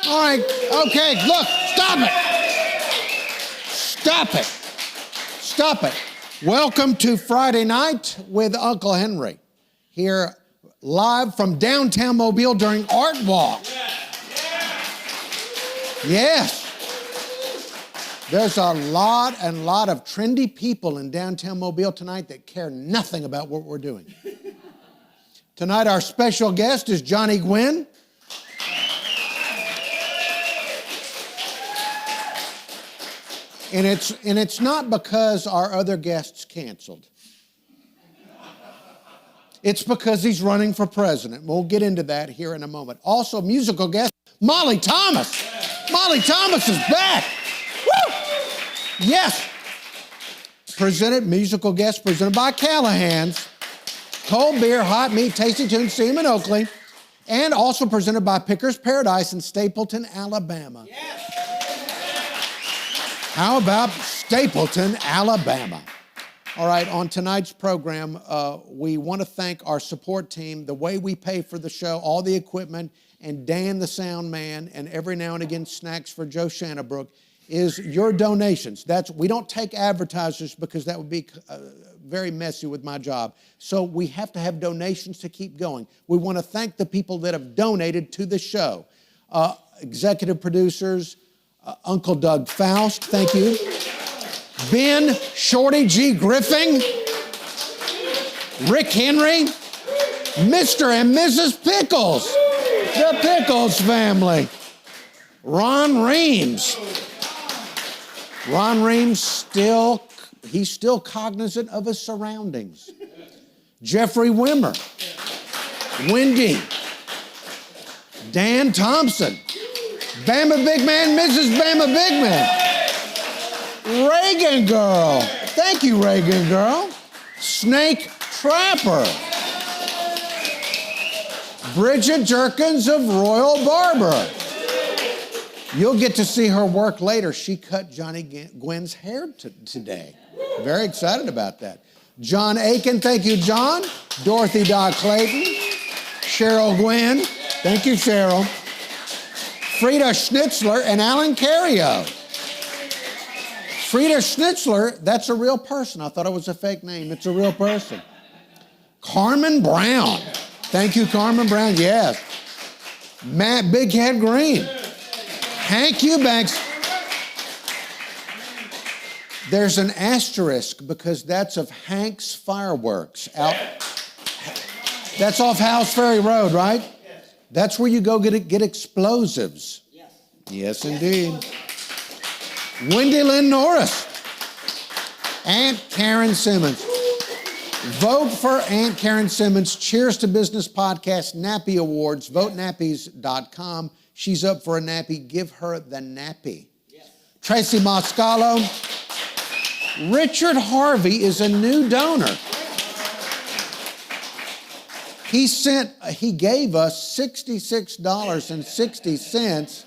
All right, okay, look, stop it. Stop it. Stop it. Welcome to Friday Night with Uncle Henry, here live from downtown Mobile during Art Walk. Yes. There's a lot of trendy people in downtown Mobile tonight that care nothing about what we're doing. Tonight, our special guest is Johnny Gwin. And it's not because our other guests canceled. It's because he's running for president. We'll get into that here in a moment. Also, musical guest, Molly Thomas. Molly Thomas is back. Woo! Yes. Musical guest presented by Callahan's. Cold beer, hot meat, tasty tunes, see him in Oakley. And also presented by Pickers Paradise in Stapleton, Alabama. Yes. How about Stapleton, Alabama? All right, on tonight's program, we want to thank our support team, the way we pay for the show, all the equipment, and Dan the sound man, and every now and again snacks for Joe Shannabrook, is your donations. We don't take advertisers because that would be very messy with my job. So we have to have donations to keep going. We want to thank the people that have donated to the show. Executive producers, Uncle Doug Faust, thank you. Ben Shorty G. Griffin, Rick Henry, Mr. and Mrs. Pickles, the Pickles family. Ron Reams. Ron Reams he's still cognizant of his surroundings. Jeffrey Wimmer, Wendy, Dan Thompson, Bama Big Man, Mrs. Bama Big Man. Reagan Girl. Thank you, Reagan Girl. Snake Trapper. Bridget Jerkins of Royal Barber. You'll get to see her work later. She cut Johnny Gwin's hair today. Very excited about that. John Aiken. Thank you, John. Dorothy Dodd Clayton. Cheryl Gwin. Thank you, Cheryl. Frida Schnitzler and Alan Cario. Frida Schnitzler, that's a real person. I thought it was a fake name. It's a real person. Carmen Brown. Thank you, Carmen Brown. Yes. Matt Big Head Green. Hank Eubanks. There's an asterisk because that's of Hank's Fireworks. That's off House Ferry Road, right? That's where you go get explosives. Yes. Yes, indeed. Wendy Lynn Norris. Aunt Karen Simmons. Vote for Aunt Karen Simmons. Cheers to Business Podcast Nappy Awards. VoteNappies.com. She's up for a nappy. Give her the nappy. Yes. Tracy Moscalo. Richard Harvey is a new donor. He gave us $66.60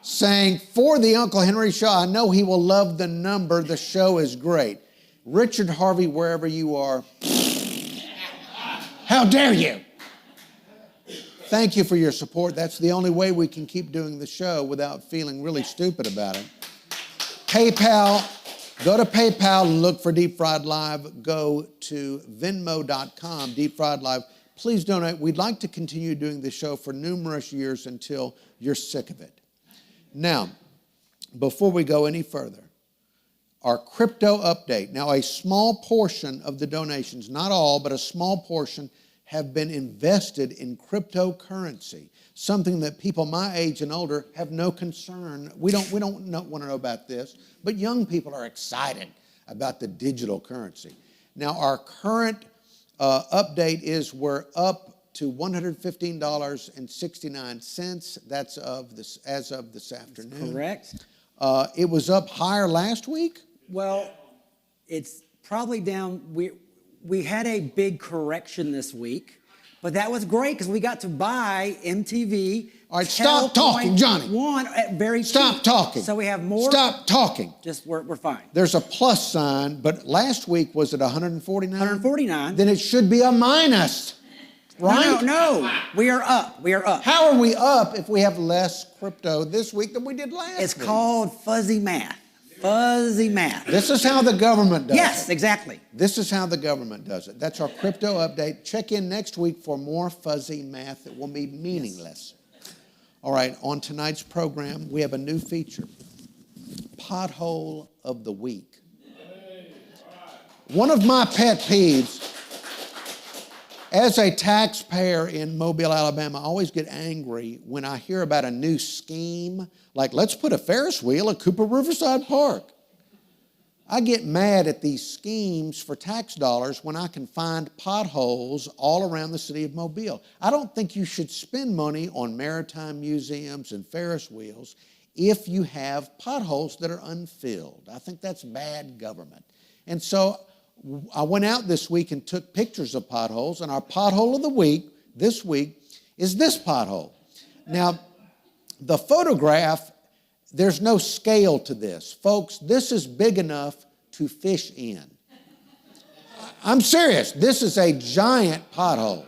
saying, for the Uncle Henry Show, I know he will love the number. The show is great. Richard Harvey, wherever you are, how dare you? Thank you for your support. That's the only way we can keep doing the show without feeling really stupid about it. PayPal. Go to PayPal and look for Deep Fried Live. Go to Venmo.com, Deep Fried Live. Please donate. We'd like to continue doing the show for numerous years until you're sick of it. Now, before we go any further, our crypto update. Now, a small portion of the donations, not all, but a small portion, have been invested in cryptocurrency, something that people my age and older have no concern. We don't want to know about this, but young people are excited about the digital currency. Now, our current update is we're up to $115.69. That's as of this afternoon. That's correct. It was up higher last week? Well, it's probably down. We had a big correction this week, but that was great because we got to buy MTV. All right, stop talking, Johnny. One at very cheap. Stop talking. So we have more. Stop talking. Just we're fine. There's a plus sign, but last week was it 149? 149. Then it should be a minus. right? No. We are up. We are up. How are we up if we have less crypto this week than we did last It's week? called fuzzy math. Fuzzy math. This is how the government does it. Yes, exactly. This is how the government does it. That's our crypto update. Check in next week for more fuzzy math that will be meaningless. All right, on tonight's program, we have a new feature, Pothole of the Week. One of my pet peeves, as a taxpayer in Mobile, Alabama, I always get angry when I hear about a new scheme, like let's put a Ferris wheel at Cooper Riverside Park. I get mad at these schemes for tax dollars when I can find potholes all around the city of Mobile. I don't think you should spend money on maritime museums and Ferris wheels if you have potholes that are unfilled. I think that's bad government. And so I went out this week and took pictures of potholes, and our pothole of the week this week is this pothole. Now, the photograph, there's no scale to this. Folks, this is big enough to fish in. I'm serious. This is a giant pothole.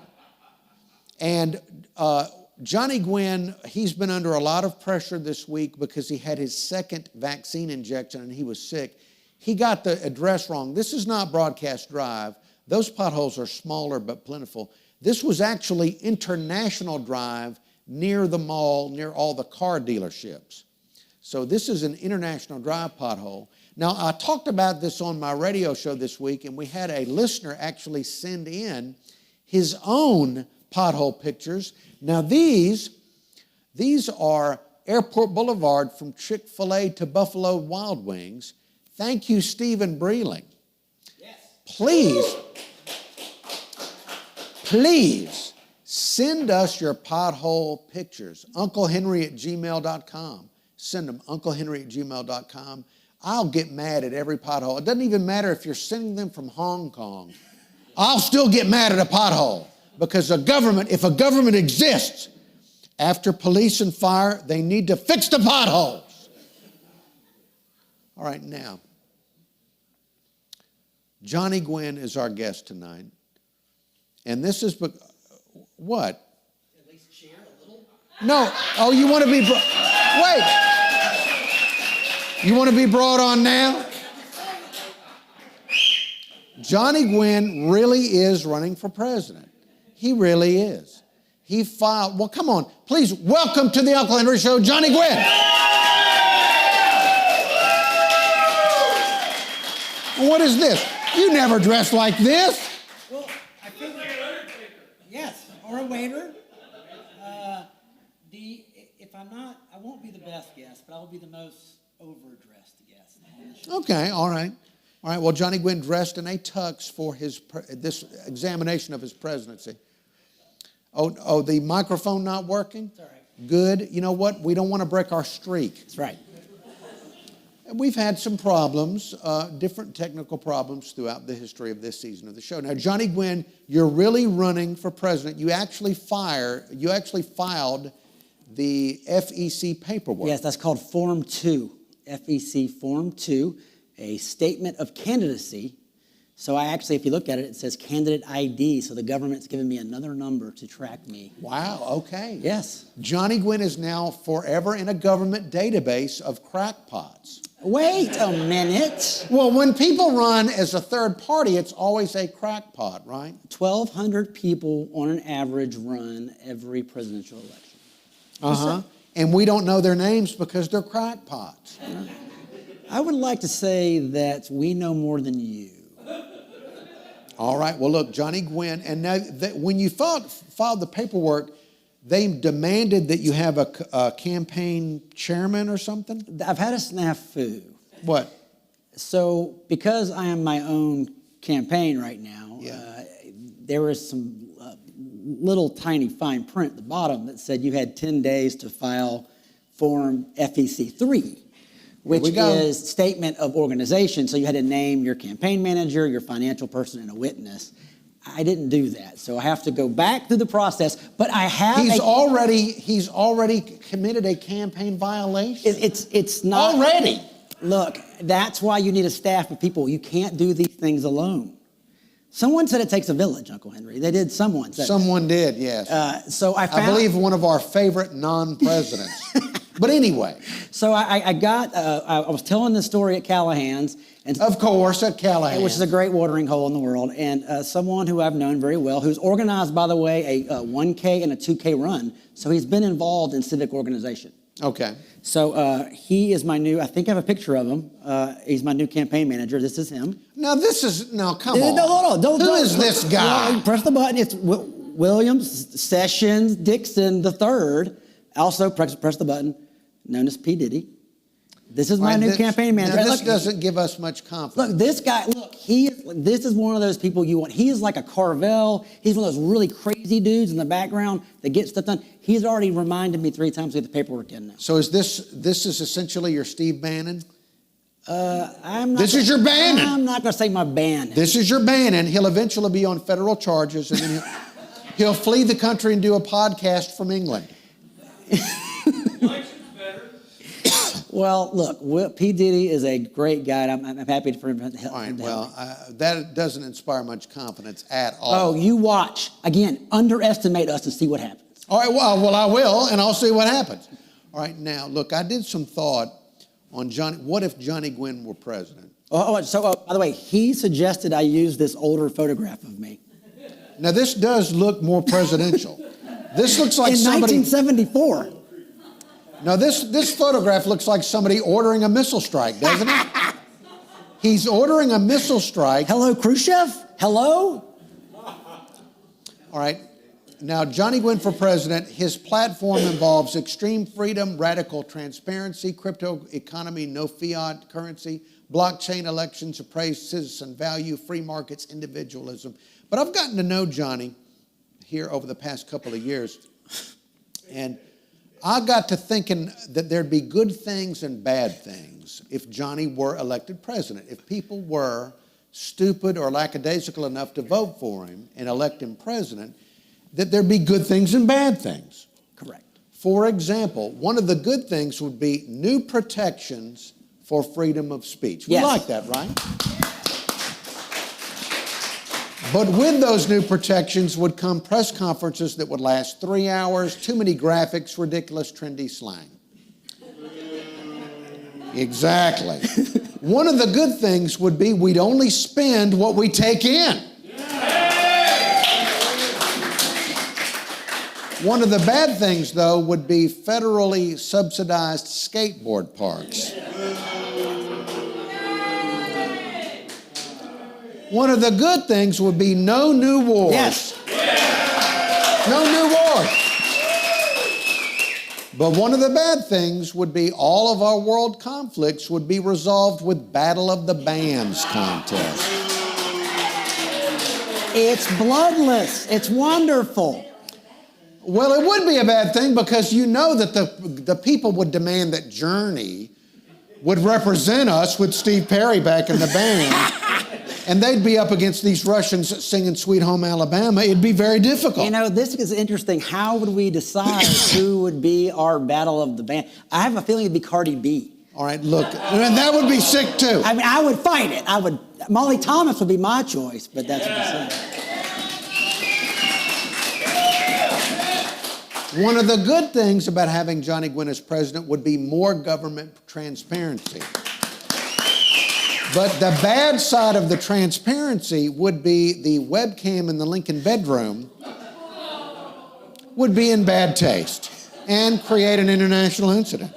And Johnny Gwin, he's been under a lot of pressure this week because he had his second vaccine injection and he was sick. He got the address wrong. This is not Broadcast Drive. Those potholes are smaller but plentiful. This was actually International Drive near the mall, near all the car dealerships. So this is an International Drive pothole. Now, I talked about this on my radio show this week, and we had a listener actually send in his own pothole pictures. Now, these are Airport Boulevard from Chick-fil-A to Buffalo Wild Wings. Thank you, Stephen Breeling. Yes. Please send us your pothole pictures. UncleHenry@gmail.com. Send them, UncleHenry@gmail.com. I'll get mad at every pothole. It doesn't even matter if you're sending them from Hong Kong. I'll still get mad at a pothole because if a government exists, after police and fire, they need to fix the potholes. All right, now, Johnny Gwin is our guest tonight. And this is, what? At least cheer a little. No. Oh, you want to be, wait. You want to be brought on now? Johnny Gwin really is running for president. He really is. He filed, well, come on. Please welcome to the Uncle Henry Show, Johnny Gwin. What is this? You never dressed like this. Well, I think, yes, or a waiter. If I'm not, I won't be the best guest, but I will be the most overdressed guest on the show. Okay, all right. All right, well, Johnny Gwin dressed in a tux for this examination of his presidency. Oh, the microphone not working? It's all right. Good. You know what? We don't want to break our streak. That's right. We've had some problems, different technical problems throughout the history of this season of the show. Now, Johnny Gwin, you're really running for president. You actually filed the FEC paperwork. Yes, that's called Form 2, FEC Form 2, a statement of candidacy. So I actually, if you look at it, it says candidate ID. So the government's given me another number to track me. Wow, okay. Yes. Johnny Gwin is now forever in a government database of crackpots. Wait a minute. Well, when people run as a third party, it's always a crackpot, right? 1,200 people on an average run every presidential election. Uh-huh. And we don't know their names because they're crackpots. I would like to say that we know more than you. All right. Well, look, Johnny Gwin, and now when you filed the paperwork, they demanded that you have a campaign chairman or something? I've had a snafu. What? So because I am my own campaign right now, Yeah. there was some little tiny fine print at the bottom that said you had 10 days to file Form FEC 3, which is statement of organization. So you had to name your campaign manager, your financial person, and a witness. I didn't do that, so I have to go back through the process. But I have. He's already committed a campaign violation. It's not already. Look, that's why you need a staff of people. You can't do these things alone. Someone said it takes a village, Uncle Henry. They did. Someone said Someone did, yes. So I found, I believe one of our favorite non-presidents. But anyway. So I was telling this story at Callahan's. And Of course, at Callahan's. Which is a great watering hole in the world. And someone who I've known very well, who's organized, by the way, a 1K and a 2K run. So he's been involved in civic organization. Okay. So he is my new, I think I have a picture of him. He's my new campaign manager. This is him. Now, come on. No, hold on. Who is this guy? Press the button. It's Williams Sessions Dixon III. Also, press the button, known as P. Diddy. This is my new campaign manager. Now, this doesn't give us much confidence. Look, this guy, this is one of those people you want. He is like a Carvel. He's one of those really crazy dudes in the background that gets stuff done. He's already reminded me 3 times to get the paperwork in now. So is this is essentially your Steve Bannon? This is your Bannon. I'm not going to say my Bannon. This is your Bannon. He'll eventually be on federal charges, and then he'll flee the country and do a podcast from England. Well, look, P. Diddy is a great guy. I'm happy for him to help. All right, well, that doesn't inspire much confidence at all. Oh, you watch. Again, underestimate us and see what happens. All right, well, I will, and I'll see what happens. All right, now, look, I did some thought on what if Johnny Gwin were president? By the way, he suggested I use this older photograph of me. Now, this does look more presidential. This looks like in somebody... 1974. Now, this photograph looks like somebody ordering a missile strike, doesn't it? He's ordering a missile strike. Hello, Khrushchev? Hello? All right. Now, Johnny Gwin for president, his platform involves extreme freedom, radical transparency, crypto economy, no fiat currency, blockchain elections, appraised citizen value, free markets, individualism. But I've gotten to know Johnny here over the past couple of years, and I got to thinking that there'd be good things and bad things if Johnny were elected president. If people were stupid or lackadaisical enough to vote for him and elect him president, that there'd be good things and bad things. Correct. For example, one of the good things would be new protections for freedom of speech. We like that, right? But with those new protections would come press conferences that would last 3 hours, too many graphics, ridiculous, trendy slang. Exactly. One of the good things would be we'd only spend what we take in. One of the bad things, though, would be federally subsidized skateboard parks. One of the good things would be no new wars. Yes. No new wars. But one of the bad things would be all of our world conflicts would be resolved with Battle of the Bands contest. It's bloodless. It's wonderful. Well, it would be a bad thing because you know that the people would demand that Journey would represent us with Steve Perry back in the band. And they'd be up against these Russians singing Sweet Home Alabama. It'd be very difficult. You know, this is interesting. How would we decide who would be our battle of the band? I have a feeling it'd be Cardi B. All right, look, and that would be sick too. I mean, I would fight it. Molly Thomas would be my choice, but that's what I'm saying. One of the good things about having Johnny Gwin as president would be more government transparency. But the bad side of the transparency would be the webcam in the Lincoln bedroom would be in bad taste and create an international incident.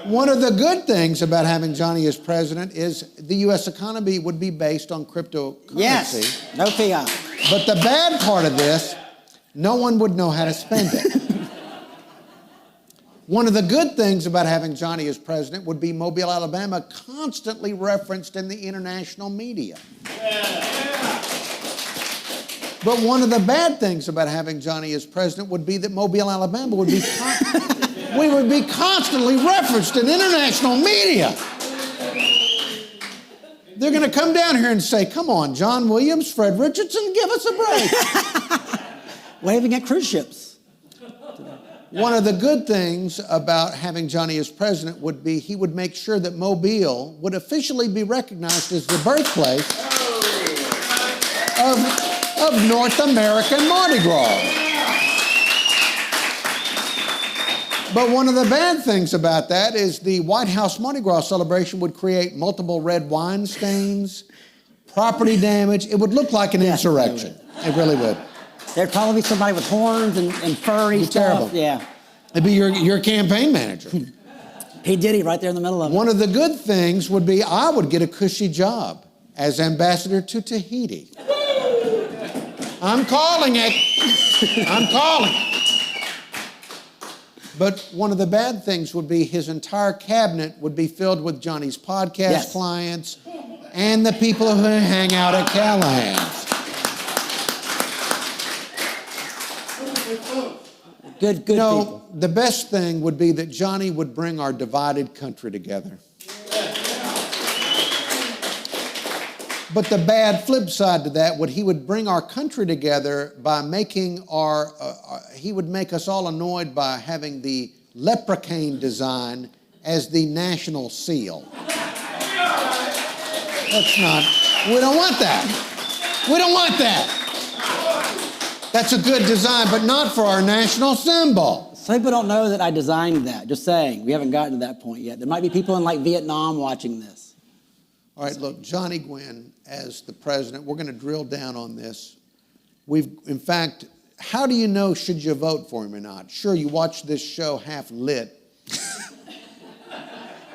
One of the good things about having Johnny as president is the U.S. economy would be based on cryptocurrency. Yes, no fiat. But the bad part of this, no one would know how to spend it. One of the good things about having Johnny as president would be Mobile, Alabama, constantly referenced in the international media. But one of the bad things about having Johnny as president would be that Mobile, Alabama would be we would be constantly referenced in international media. They're going to come down here and say, come on, John Williams, Fred Richardson, give us a break. Waving at cruise ships. One of the good things about having Johnny as president would be he would make sure that Mobile would officially be recognized as the birthplace of North American Mardi Gras. But one of the bad things about that is the White House Mardi Gras celebration would create multiple red wine stains, property damage. It would look like an insurrection. It really would. There'd probably be somebody with horns and furry stuff. Terrible. Yeah. It'd be your campaign manager. P. Diddy right there in the middle of it. One of the good things would be I would get a cushy job as ambassador to Tahiti. I'm calling it. I'm calling it. But one of the bad things would be his entire cabinet would be filled with Johnny's podcast clients and the people who hang out at Callahan's. Good people. The best thing would be that Johnny would bring our divided country together. But the bad flip side to that would he would bring our country together by making he would make us all annoyed by having the leprechaun design as the national seal. We don't want that. We don't want that. That's a good design, but not for our national symbol. Some people don't know that I designed that. Just saying. We haven't gotten to that point yet. There might be people in like Vietnam watching this. All right, look, Johnny Gwin as the president, we're going to drill down on this. In fact, how do you know should you vote for him or not? Sure, you watch this show half lit.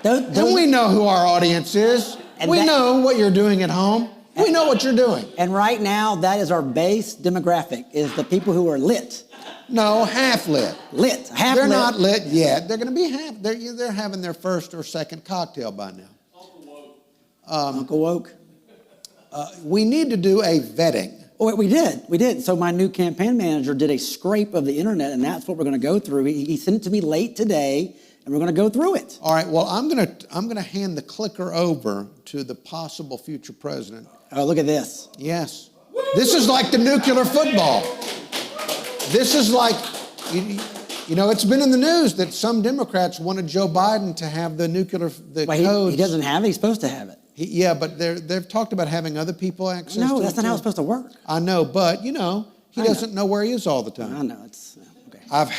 And we know who our audience is. We know what you're doing at home. We know what you're doing. And right now, that is our base demographic, is the people who are lit. No, half lit. Lit, half lit. They're not lit yet. They're going to be half. They're having their first or second cocktail by now. Uncle Woke. We need to do a vetting. Oh, we did. So my new campaign manager did a scrape of the internet, and that's what we're going to go through. He sent it to me late today, and we're going to go through it. All right. Well, I'm going to hand the clicker over to the possible future president. Oh, look at this. Yes. This is like the nuclear football. This is like, you know, it's been in the news that some Democrats wanted Joe Biden to have the nuclear codes. He doesn't have it. He's supposed to have it. Yeah, but they've talked about having other people access to it. No, that's not how it's supposed to work. I know, but, you know, he doesn't know where he is all the time. I know. It's okay. I've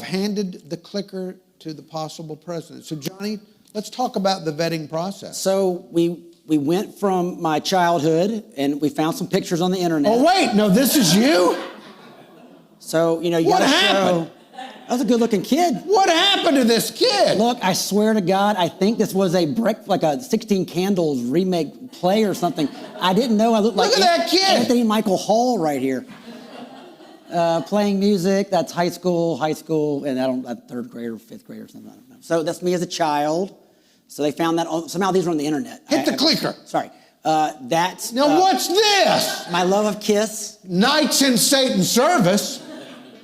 handed the clicker to the possible president. So, Johnny, let's talk about the vetting process. So we went from my childhood, and we found some pictures on the internet. Oh, wait. No, this is you? So, you know, you got to show. That was a good-looking kid. What happened to this kid? Look, I swear to God, I think this was like a 16 Candles remake play or something. I didn't know I looked like Look at that kid. Anthony Michael Hall right here. Playing music, that's high school, and third grade or fifth grade or something, I don't know. So that's me as a child. So they found that, somehow these were on the internet. Hit the clicker. Sorry. That's... Now, what's this? My love of Kiss. Knights in Satan's service.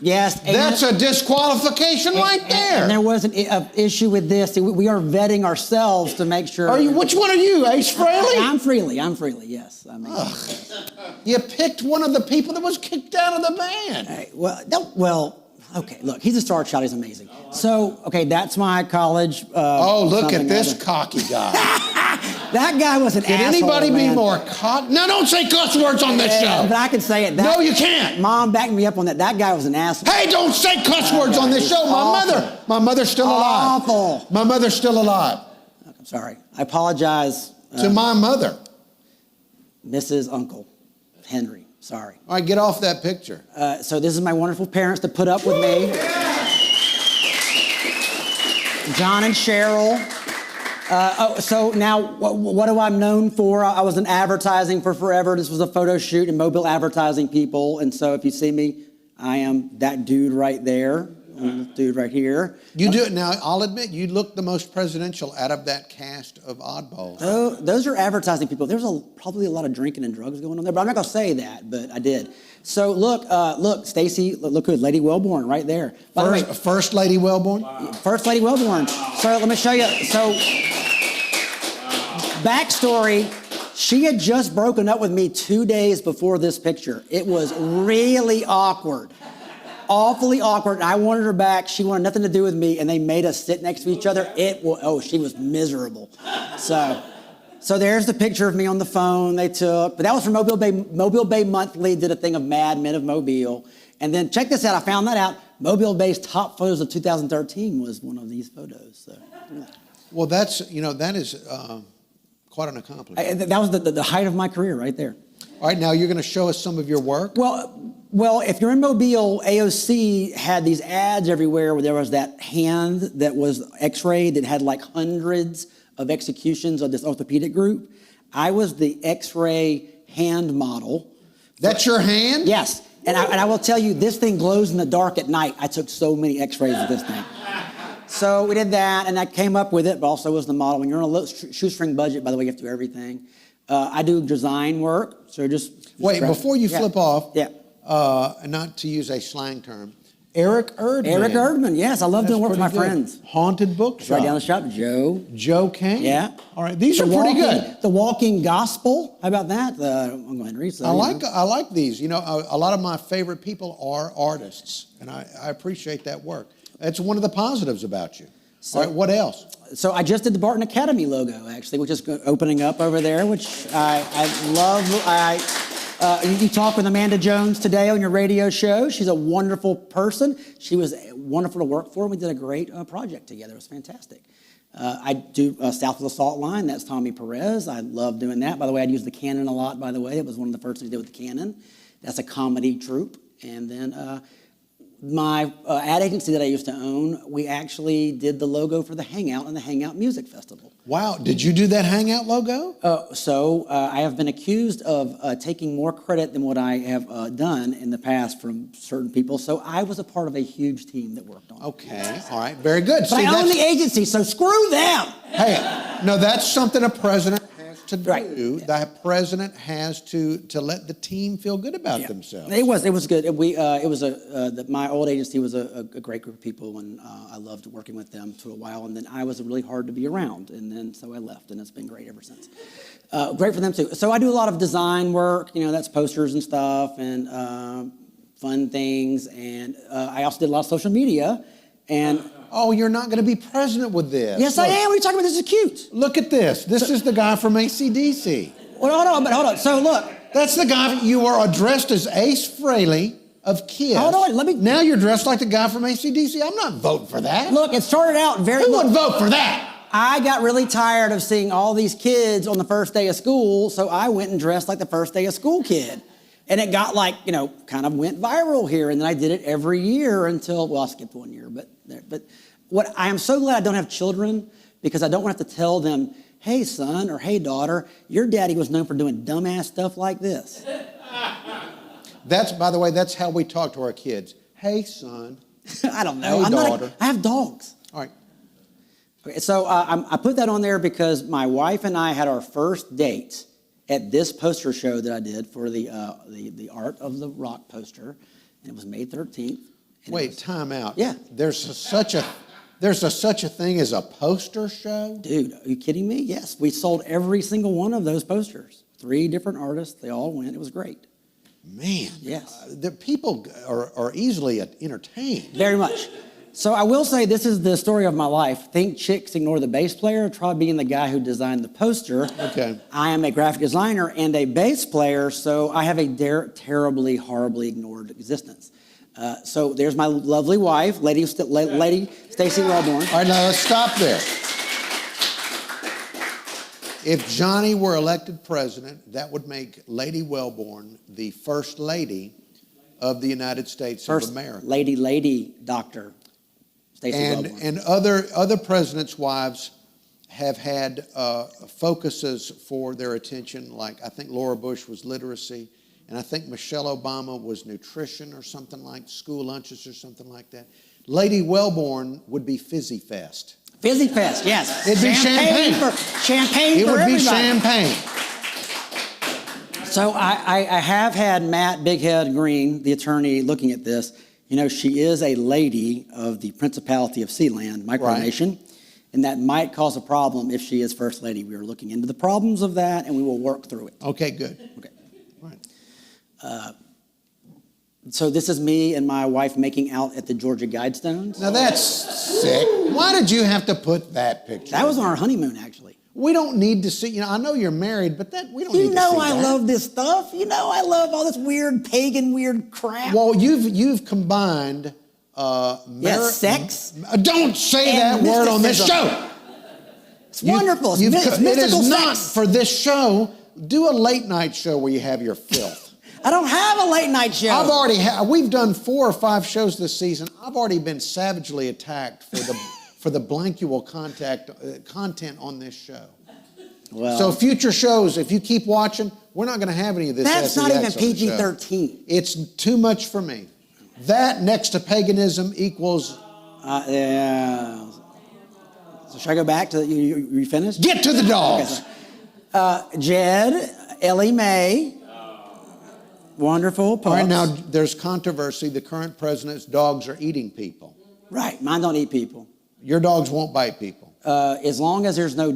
Yes. That's a disqualification right there. And there was an issue with this. We are vetting ourselves to make sure. Which one are you, Ace Frehley? I'm Frehley, yes. You picked one of the people that was kicked out of the band. Hey, okay, look, he's a star child. He's amazing. So, okay, that's my college. Look at this cocky guy. That guy was an asshole, Can anybody be more cocky? No, don't say cuss words on this show. But I can say it. No, you can't. Mom backed me up on that. That guy was an asshole. Hey, don't say cuss words on this show. My mother's still alive. Awful. My mother's still alive. I'm sorry. I apologize. To my mother. Mrs. Uncle Henry. Sorry. All right, get off that picture. So this is my wonderful parents that put up with me. John and Cheryl. So now, what am I known for? I was in advertising for forever. This was a photo shoot in mobile advertising people. And so if you see me, I am that dude right there. Dude right here. You do it now. I'll admit, you look the most presidential out of that cast of oddballs. Oh, those are advertising people. There's probably a lot of drinking and drugs going on there, but I'm not going to say that, but I did. So look, Stacy, look good, Lady Wellborn right there. By the way, First Lady Wellborn? Wow. First Lady Wellborn. So let me show you. So, backstory, she had just broken up with me 2 days before this picture. It was really awkward. Awfully awkward. I wanted her back. She wanted nothing to do with me, and they made us sit next to each other. She was miserable. So, So there's the picture of me on the phone they took. But that was from Mobile Bay. Mobile Bay Monthly did a thing of Mad Men of Mobile. And then check this out. I found that out. Mobile Bay's top photos of 2013 was one of these photos. So, yeah. Well, that is quite an accomplishment. That was the height of my career right there. All right, now you're going to show us some of your work? Well, if you're in Mobile, AOC had these ads everywhere where there was that hand that was x-rayed that had like hundreds of executions of this orthopedic group. I was the x-ray hand model. That's your hand? Yes. And I will tell you, this thing glows in the dark at night. I took so many x-rays of this thing. So we did that, and I came up with it, but also was the model. When you're on a low shoestring budget, by the way, you have to do everything. I do design work, so just Wait, before you flip off, yeah. Not to use a slang term, Eric Erdman. Eric Erdman, yes. I love doing work with my friends. Haunted Bookshop. Right down the shop, Joe. Joe Kane? Yeah. All right, these are pretty good. The Walking Gospel, how about that? I'm going to read some. I like these. You know, a lot of my favorite people are artists, and I appreciate that work. That's one of the positives about you. So, all right, what else? So I just did the Barton Academy logo, actually, which is opening up over there, which I love. You talked with Amanda Jones today on your radio show. She's a wonderful person. She was wonderful to work for. We did a great project together. It was fantastic. I do South of the Salt Line. That's Tommy Perez. I love doing that. By the way, I'd use the Canon a lot, by the way. It was one of the first things I did with the Canon. That's a comedy troupe. And then my ad agency that I used to own, we actually did the logo for the Hangout and the Hangout Music Festival. Wow, did you do that Hangout logo? I have been accused of taking more credit than what I have done in the past from certain people. So I was a part of a huge team that worked on it. Okay, all right, very good. But I own the agency, so screw them. Hey, no, that's something a president has to do. Right. The president has to let the team feel good about themselves. It was good. My old agency was a great group of people, and I loved working with them for a while. And then I was really hard to be around, and then so I left, and it's been great ever since. Great for them too. So I do a lot of design work. You know, that's posters and stuff, and fun things. And I also did a lot of social media, and. Oh, you're not going to be president with this. Yes, I am. What are you talking about? This is cute. Look at this. This is the guy from AC/DC. Well, hold on. So look. That's the guy you are dressed as Ace Frehley of Kiss. Hold on, Now you're dressed like the guy from AC/DC. I'm not voting for that. Look, it started out very. Who would vote for that? I got really tired of seeing all these kids on the first day of school, so I went and dressed like the first day of school kid. And it got kind of went viral here, and then I did it every year until, I skipped 1 year, but what I am so glad I don't have children, because I don't want to have to tell them, hey, son, or hey, daughter, your daddy was known for doing dumbass stuff like this. By the way, that's how we talk to our kids. Hey, son. I don't know. Hey, daughter. I have dogs. All right. Okay, so I put that on there because my wife and I had our first date at this poster show that I did for the Art of the Rock poster, and it was May 13th. Wait, time out. Yeah. There's such a thing as a poster show? Dude, are you kidding me? Yes, we sold every single one of those posters. 3 different artists, they all went. It was great. Man. Yes. The people are easily entertained. Very much. So I will say this is the story of my life. Think chicks ignore the bass player. Try being the guy who designed the poster. Okay. I am a graphic designer and a bass player, so I have a terribly, horribly ignored existence. So there's my lovely wife, Lady Stacey Wellborn. All right, now let's stop there. If Johnny were elected president, that would make Lady Wellborn the first lady of the United States of America. Lady Dr. Stacey Wellborn. And other presidents' wives have had focuses for their attention, like I think Laura Bush was literacy, and I think Michelle Obama was nutrition or something like school lunches or something like that. Lady Wellborn would be Fizzy Fest. Fizzy Fest, yes. It'd be champagne. Champagne it for would everybody. be champagne. So I have had Matt Bighead Green, the attorney, looking at this. You know, she is a lady of the Principality of Sealand, micronation, right. And that might cause a problem if she is First Lady. We are looking into the problems of that, and we will work through it. Okay, good. Okay. All right. So this is me and my wife making out at the Georgia Guidestones. Now that's sick. Why did you have to put that picture? That was on our honeymoon, actually. We don't need to see, I know you're married, but we don't need to see You know I that. love this stuff. You know I love all this weird pagan weird crap. Well, you've combined sex. Don't say that and word on this mysticism. show. It's wonderful. It's It mystical is sex. not for this show. Do a late night show where you have your filth. I don't have a late night show. We've done 4 or 5 shows this season. I've already been savagely attacked for the blankual content on this show. Well, So future shows, if you keep watching, we're not going to have any of this. that's not even SEX on the show. PG-13. It's too much for me. That next to paganism equals. Yeah. So should I go back to you finished? Get to the dogs. Okay, Jed, Ellie Mae, wonderful. Pups. All right, now there's controversy. The current president's dogs are eating people. Right, mine don't eat people. Your dogs won't bite people. As long as there's no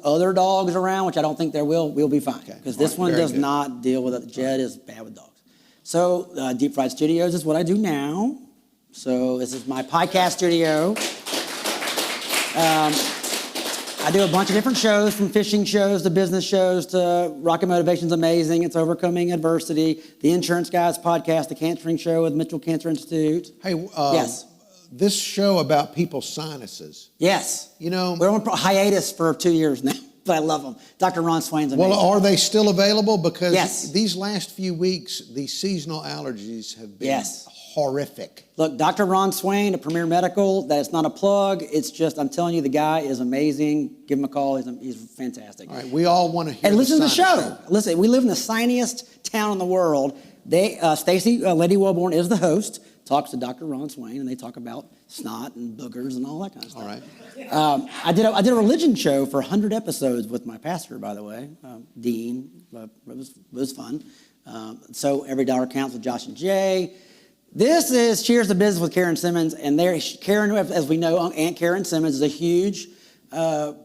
other dogs around, which I don't think there will, we'll be fine. Because this one does not deal with it. Jed is bad with dogs. So Deep Fried Studios is what I do now. So this is my podcast studio. I do a bunch of different shows, from fishing shows to business shows to Rocket Motivation's Amazing. It's Overcoming Adversity. The Insurance Guys podcast, The Cancering Show with Mitchell Cancer Institute. Hey, yes. This show about people's sinuses. Yes. We're on hiatus for 2 years now, but I love them. Dr. Ron Swain's amazing. Well, are they still available? Because these last few weeks, these seasonal allergies have been horrific. Look, Dr. Ron Swain at Premier Medical, that's not a plug. It's just, I'm telling you, the guy is amazing. Give him a call. He's fantastic. All right, we all want to hear And listen to the show. show. Listen, we live in the siniest town in the world. Stacy, Lady Wellborn, is the host, talks to Dr. Ron Swain, and they talk about snot and boogers and all that kind of stuff. All right. I did a religion show for 100 episodes with my pastor, by the way, Dean. It was fun. So Every Dollar Counts with Josh and Jay. This is Cheers to Business with Karen Simmons, and Karen, as we know, Aunt Karen Simmons is a huge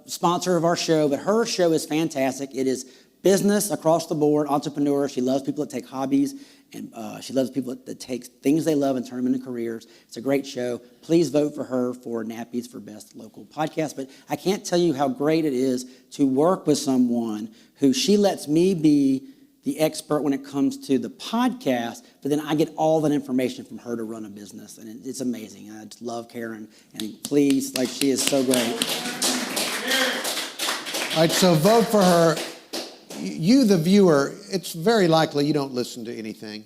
sponsor of our show, but her show is fantastic. It is business across the board, entrepreneur. She loves people that take hobbies, and she loves people that take things they love and turn them into careers. It's a great show. Please vote for her for Nappies for Best Local Podcast. But I can't tell you how great it is to work with someone who she lets me be the expert when it comes to the podcast, but then I get all that information from her to run a business, and it's amazing. I just love Karen, and please, she is so great. All right, so vote for her. You, the viewer, it's very likely you don't listen to anything.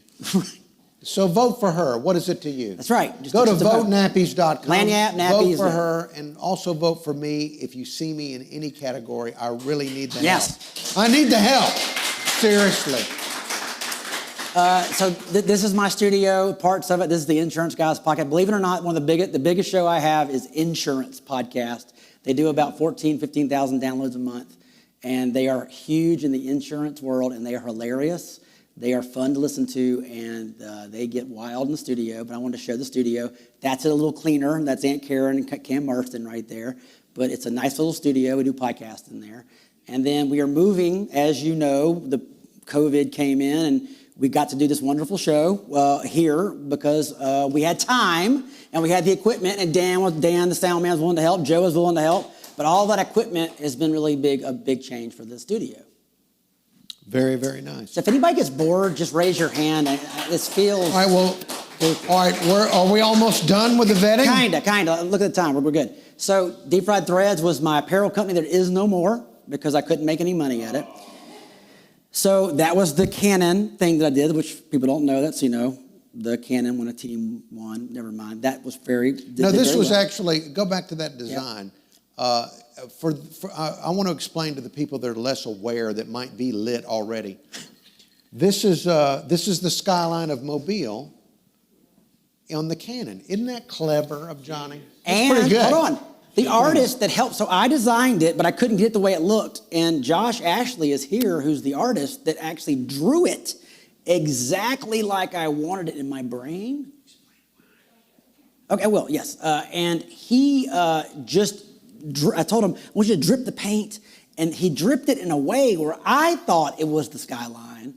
So vote for her. What is it to you? That's right. Go to votenappies.com. Lanyap, nappies. Vote for her, and also vote for me if you see me in any category. I really need the help. I need the help. Seriously. So this is my studio, parts of it. This is the Insurance Guys podcast. Believe it or not, one of the biggest show I have is Insurance Podcast. They do about 15,000 downloads a month, and they are huge in the insurance world, and they are hilarious. They are fun to listen to, and they get wild in the studio, but I wanted to show the studio. That's a little cleaner. That's Aunt Karen and Cam Marston right there, but it's a nice little studio. We do podcasts in there. And then we are moving, as you know, the COVID came in, and we got to do this wonderful show here because we had time and we had the equipment, and Dan, the sound man, was willing to help. Joe was willing to help. But all that equipment has been really a big change for the studio. Very, very nice. So if anybody gets bored, just raise your hand. This feels... All right, are we almost done with the vetting? Kinda. Look at the time. We're good. So Deep Fried Threads was my apparel company that is no more because I couldn't make any money at it. So that was the Canon thing that I did, which people don't know. That's, the Canon when a team won. Never mind. That was this was actually, go back to that design. Yep. I want to explain to the people that are less aware that might be lit already. This is the skyline of Mobile on the Canon. Isn't that clever of Johnny? And pretty good. Hold on. The artist that helped, so I designed it, but I couldn't get it the way it looked. And Josh Ashley is here, who's the artist that actually drew it exactly like I wanted it in my brain. Okay, well, yes. And he I told him, I want you to drip the paint. And he dripped it in a way where I thought it was the skyline.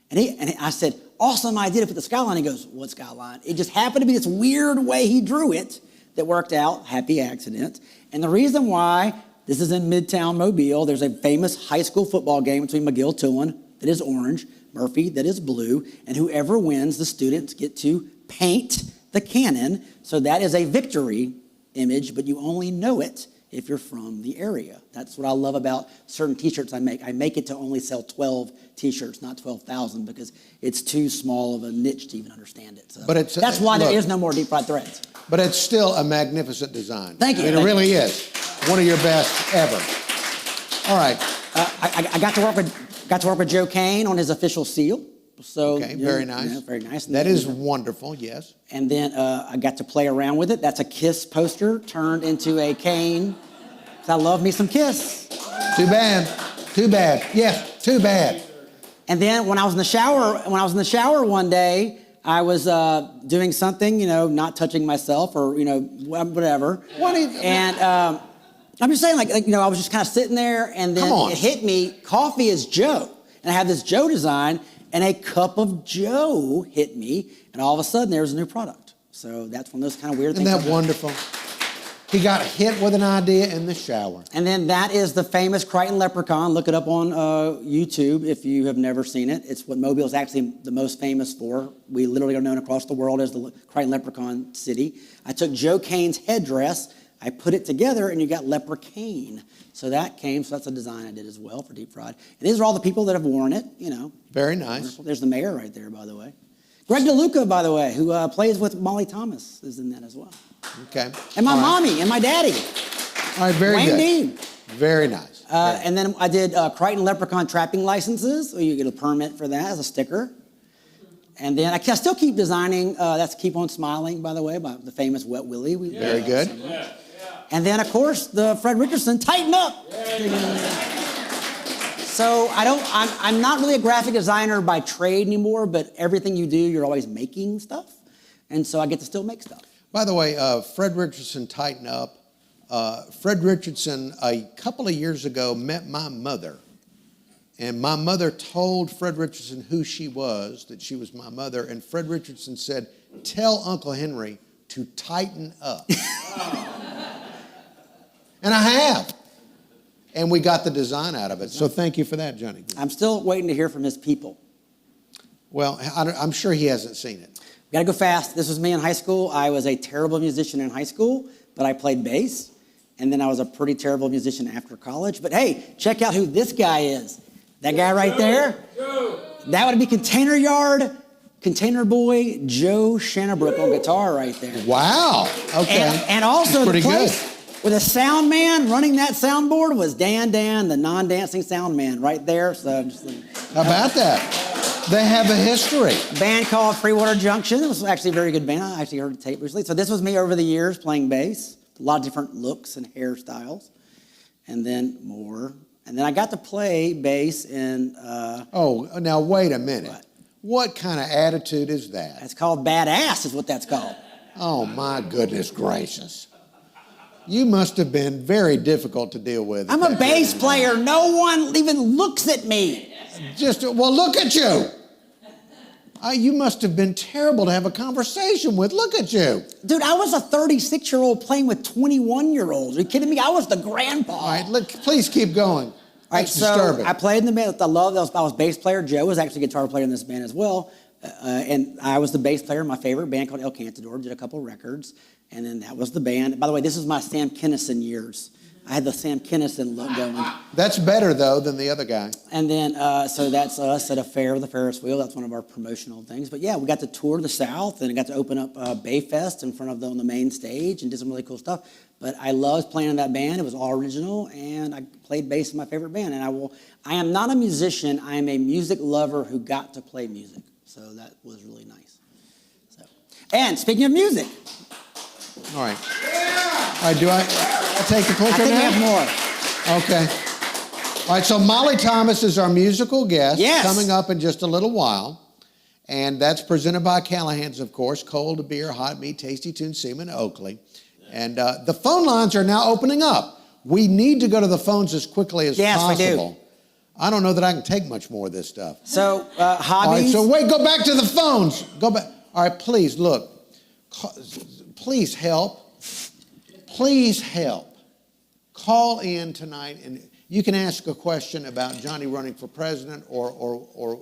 And I said, awesome idea to put the skyline. He goes, what skyline? It just happened to be this weird way he drew it that worked out. Happy accident. And the reason why This is in Midtown Mobile. There's a famous high school football game between McGill-Tillman that is orange, Murphy that is blue, and whoever wins, the students get to paint the cannon. So that is a victory image, but you only know it if you're from the area. That's what I love about certain t-shirts I make. I make it to only sell 12 t-shirts, not 12,000, because it's too small of a niche to even understand it. So but that's why there is no more deep fried threads. But it's still a magnificent design. Thank you. I mean, it really is. One of your best ever. All right. I got to work with Joe Kane on his official seal. So okay, very nice. Yeah, very nice. That is wonderful, yes. And then I got to play around with it. That's a Kiss poster turned into a Kane. I love me some Kiss. Too bad. Too bad. Yes, too bad. And then when I was in the shower one day, I was doing something, not touching myself or whatever. And I'm just saying, I was just kind of sitting there, and then it hit me. Coffee is Joe, and I have this Joe design. And a cup of Joe hit me, and all of a sudden, there's a new product. So that's one of those kind of weird things. Isn't that wonderful? He got hit with an idea in the shower. And then that is the famous Crichton Leprechaun. Look it up on YouTube if you have never seen it. It's what Mobile is actually the most famous for. We literally are known across the world as the Crichton Leprechaun City. I took Joe Kane's headdress, I put it together, and you got Leprechaun. So that's a design I did as well for deep fried. And these are all the people that have worn it, Very nice. Wonderful. There's the mayor right there, by the way. Greg DeLuca, by the way, who plays with Molly Thomas, is in that as well. Okay. And my mommy and my daddy. All right, very Wayne good. Dean. Very nice. And then I did Crichton Leprechaun trapping licenses. So you get a permit for that as a sticker. And then I still keep designing. That's Keep On Smiling, by the way, by the famous Wet Willie. Very good. Yeah. And then, of course, the Fred Richardson, Tighten Up. So I'm not really a graphic designer by trade anymore, but everything you do, you're always making stuff. And so I get to still make stuff. By the way, Fred Richardson, Tighten Up. Fred Richardson, a couple of years ago, met my mother. And my mother told Fred Richardson who she was, that she was my mother. And Fred Richardson said, tell Uncle Henry to tighten up. And I have. And we got the design out of it. So thank you for that, Johnny. I'm still waiting to hear from his people. Well, I'm sure he hasn't seen it. We gotta go fast. This was me in high school. I was a terrible musician in high school, but I played bass. And then I was a pretty terrible musician after college. But hey, check out who this guy is. That guy right there. That would be Container Yard, Container Boy, Joe Shannabrook on guitar right there. Wow. Okay. And also pretty the place with a sound man running that soundboard was Dan, the non-dancing sound man right there. So how about that? They have a history. A band called Freewater Junction. It was actually a very good band. I actually heard the tape recently. So this was me over the years playing bass. A lot of different looks and hairstyles. And then more. And then I got to play bass in... oh, now wait a minute. What kind of attitude is that? That's called badass is what that's called. Oh, my goodness gracious. You must have been very difficult to deal with. I'm a bass player. No one even looks at me. Well, look at you. You must have been terrible to have a conversation with. Look at you. Dude, I was a 36-year-old playing with 21-year-olds. Are you kidding me? I was the grandpa. All right, look, please keep going. All right, That's so disturbing. I played in the band. I was bass player. Joe was actually a guitar player in this band as well. And I was the bass player in my favorite band called El Cantador. Did a couple records. And then that was the band. By the way, this is my Sam Kinison years. I had the Sam Kinison look going. That's better, though, than the other guy. And then, so that's us at a fair, the Ferris wheel. That's one of our promotional things. But yeah, we got to tour the South, and I got to open up Bayfest in front of them on the main stage and did some really cool stuff. But I loved playing in that band. It was all original, and I played bass in my favorite band. And I am not a musician. I am a music lover who got to play music. So that was really nice. And speaking of music. All right. All right, do I take the clicker now? I think we have more. Okay. All right, so Molly Thomas is our musical guest. Yes. Coming up in just a little while. And that's presented by Callahan's, of course. Cold beer, hot meat, tasty tune, Seaman, Oakley. And the phone lines are now opening up. We need to go to the phones as quickly as possible. Yes, we do. I don't know that I can take much more of this stuff. So, hobbies. All right, so wait, go back to the phones. Go back. All right, please, look. Please help. Please help. call in tonight and you can ask a question about Johnny running for president or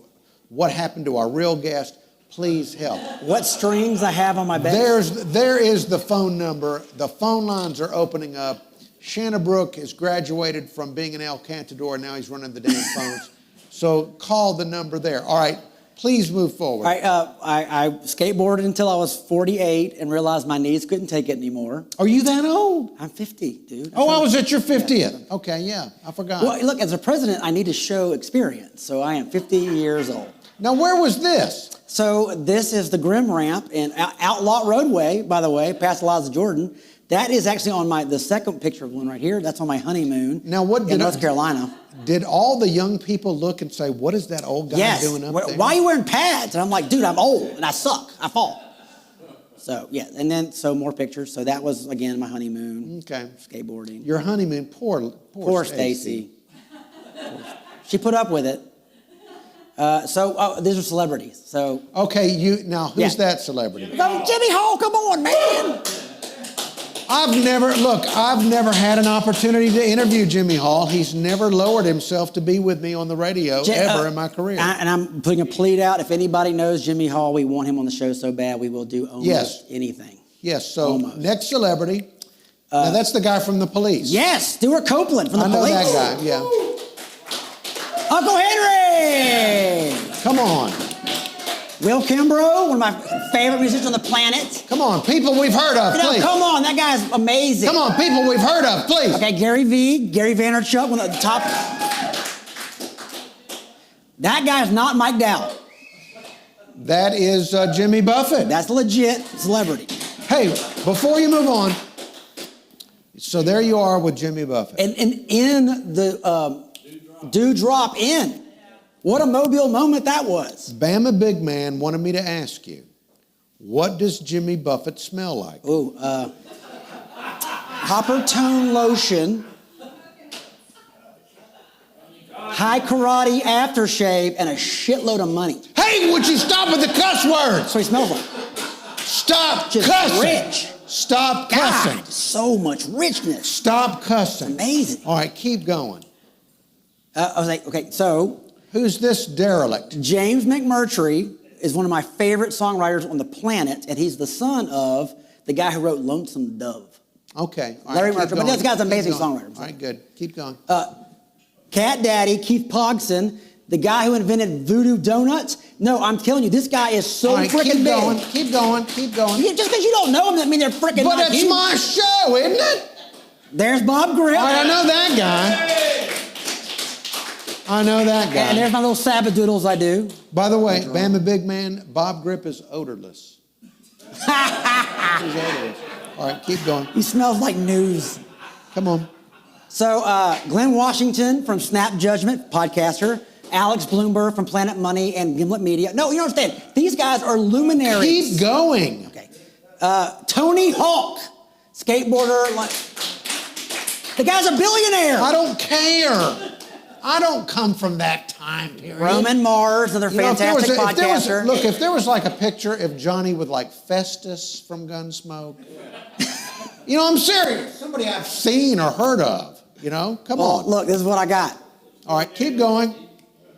what happened to our real guest. Please help. What strings I have on my back? There is the phone number. The phone lines are opening up. Shanna Brooke has graduated from being an El Cantador. Now he's running the damn phones. So call the number there. All right, please move forward. I skateboarded until I was 48 and realized my knees couldn't take it anymore. Are you that old? I'm 50, dude. I was at your 50th. Yeah. Okay, yeah, I forgot. Well, look, as a president, I need to show experience. So I am 50 years old. Now, where was this? So this is the Grim Ramp in Outlaw Roadway, by the way, past Eliza Jordan. That is actually on the second picture of one right here. That's on my honeymoon now, what in North Carolina. Did all the young people look and say, what is that old guy doing up there? Why are you wearing pads? And I'm like, dude, I'm old and I suck. I fall. So, yeah, and then more pictures. So that was, again, my honeymoon. Okay. Skateboarding. Your honeymoon, poor Stacy. She put up with it. These are celebrities. So okay, who's that celebrity? Jimmy Hall, come on, man. I've never had an opportunity to interview Jimmy Hall. He's never lowered himself to be with me on the radio ever in my career. And I'm putting a plea out. If anybody knows Jimmy Hall, we want him on the show so bad, we will do almost anything. Yes, so next celebrity. Now that's the guy from the Police. Yes, Stuart Copeland from the Police. I know that guy, yeah. Uncle Henry! Come on. Will Kimbrough, one of my favorite musicians on the planet. Come on, people we've heard of, please. Come on, that guy's amazing. Come on, people we've heard of, please. Okay, Gary Vaynerchuk, one of the top. That guy's not Mike Dowell. That is Jimmy Buffett. That's legit celebrity. Hey, before you move on, so there you are with Jimmy Buffett. And in the Dewdrop Inn. What a Mobile moment that was. Bama Big Man wanted me to ask you, what does Jimmy Buffett smell like? Copper Tone lotion, high karate aftershave, and a shitload of money. Hey, would you stop with the cuss words? That's what he smells like. Stop Just cussing. Rich. Stop cussing. God, so much richness. Stop cussing. Amazing. All right, keep going. I was like, okay, so. Who's this derelict? James McMurtry is one of my favorite songwriters on the planet, and he's the son of the guy who wrote Lonesome Dove. Okay. Larry Murtry. But this guy's an amazing songwriter. All right, good. Keep going. Cat Daddy, Keith Pogson, the guy who invented Voodoo Donuts. No, I'm telling you, this guy is so freaking big. Keep going. Keep going. Just because you don't know him doesn't mean they're freaking But like it's you. my show, isn't it? There's Bob Grip. All right, I know that guy. I know that guy. And there's my little Sabadoodles I do. By the way, Bama Big Man, Bob Grip is odorless. He's odorless. All right, keep going. He smells like news. Come on. So, Glenn Washington from Snap Judgment, podcaster. Alex Bloomberg from Planet Money and Gimlet Media. No, you don't understand. These guys are luminaries. Keep going. Okay. Tony Hawk, skateboarder. The guy's a billionaire. I don't care. I don't come from that time period. Roman Mars, another fantastic podcaster. If there was like a picture of Johnny with like Festus from Gunsmoke. I'm serious. Somebody I've seen or heard of. Come on. Look, this is what I got. All right, keep going.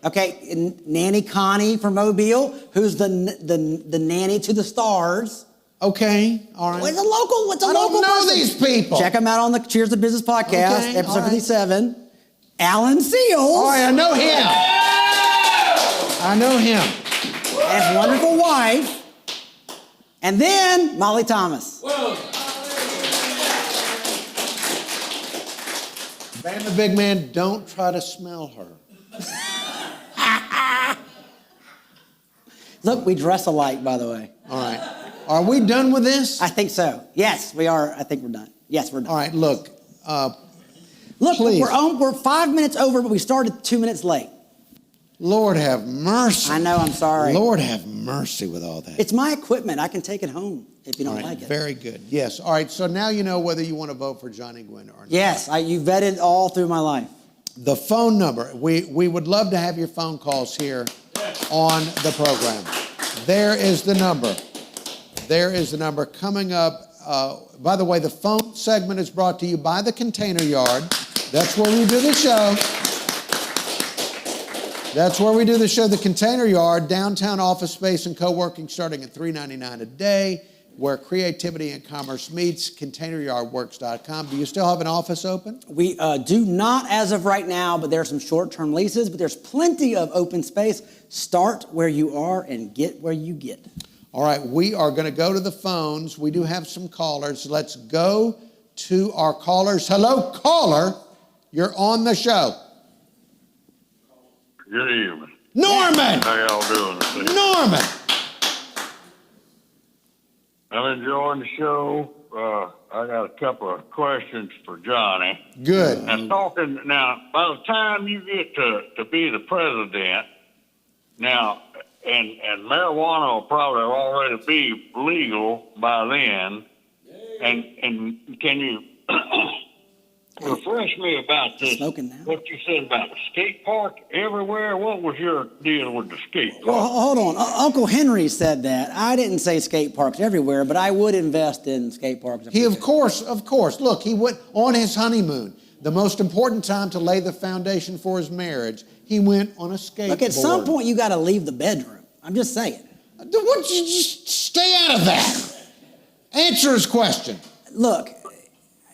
Okay, Nanny Connie from Mobile, who's the nanny to the stars. Okay, all right. Well, it's a local person. I don't know these people. Check them out on the Cheers to Business podcast, episode 57. Alan Seals. All right, I know him. I know him. And his wonderful wife. And then Molly Thomas. Whoa. Bama Big Man, don't try to smell her. Look, we dress alike, by the way. All right. Are we done with this? I think so. Yes, we are. I think we're done. Yes, we're done. All right, look. Look, please. we're 5 minutes over, but we started 2 minutes late. Lord have mercy. I know, I'm sorry. Lord have mercy with all that. It's my equipment. I can take it home if you don't like it. Very good. Yes. All right, so now you know whether you want to vote for Johnny Gwin or not. Yes, you vetted all through my life. The phone number. We would love to have your phone calls here on the program. There is the number. There is the number. Coming up, By the way, the phone segment is brought to you by the Container Yard. That's where we do the show. That's where we do the show, the Container Yard, downtown office space and co-working starting at $3.99 a day, where creativity and commerce meets, containeryardworks.com. Do you still have an office open? We do not as of right now, but there are some short-term leases, but there's plenty of open space. Start where you are and get where you get. All right, we are going to go to the phones. We do have some callers. Let's go to our callers. Hello, caller. You're on the show. Good evening. Norman! How y'all doing this evening? Norman! I'm enjoying the show. I got a couple of questions for Johnny. Good. Now, by the time you get to be the president, now, and marijuana will probably already be legal by then, and can you refresh me about this? Smoking now. What you said about the skate park everywhere? What was your deal with the skate park? Well, hold on. Uncle Henry said that. I didn't say skate parks everywhere, but I would invest in skate parks. Of course. Look, he went on his honeymoon. The most important time to lay the foundation for his marriage, he went on a skateboard. Look, at some point you got to leave the bedroom. I'm just saying. What, you just stay out of that. Answer his question. Look,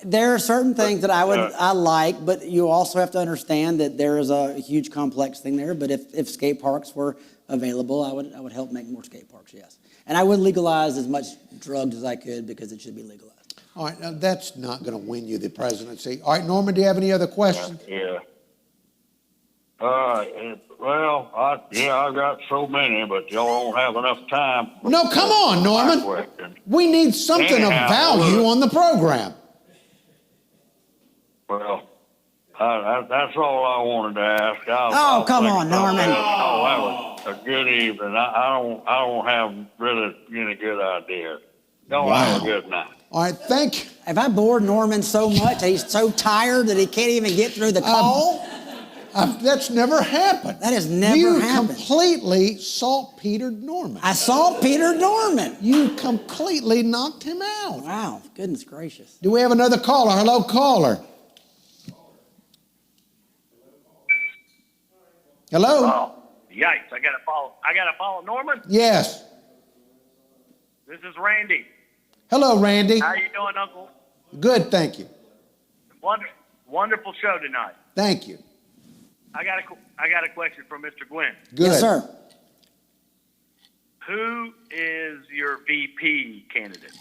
there are certain things that I like, but you also have to understand that there is a huge complex thing there. But if skate parks were available, I would help make more skate parks, yes. And I would legalize as much drugs as I could because it should be legalized. All right, now that's not going to win you the presidency. All right, Norman, do you have any other questions? Yeah. Well, I've got so many, but y'all don't have enough time. No, come on, Norman. We need something of value on the program. Well, that's all I wanted to ask. Come on, Norman. Oh, that was a good evening. I don't have really any good idea. Y'all have a good night. All right, thank you. Have I bored Norman so much that he's so tired that he can't even get through the call? That's never happened. That has never happened. You completely saltpetered Norman. I saltpetered Norman. You completely knocked him out. Wow, goodness gracious. Do we have another caller? Hello, caller. Hello? Oh, yikes. I gotta follow Norman? Yes. This is Randy. Hello, Randy. How you doing, Uncle? Good, thank you. Wonderful show tonight. Thank you. I got a question for Mr. Gwin. Good. Yes, sir. Who is your VP candidate?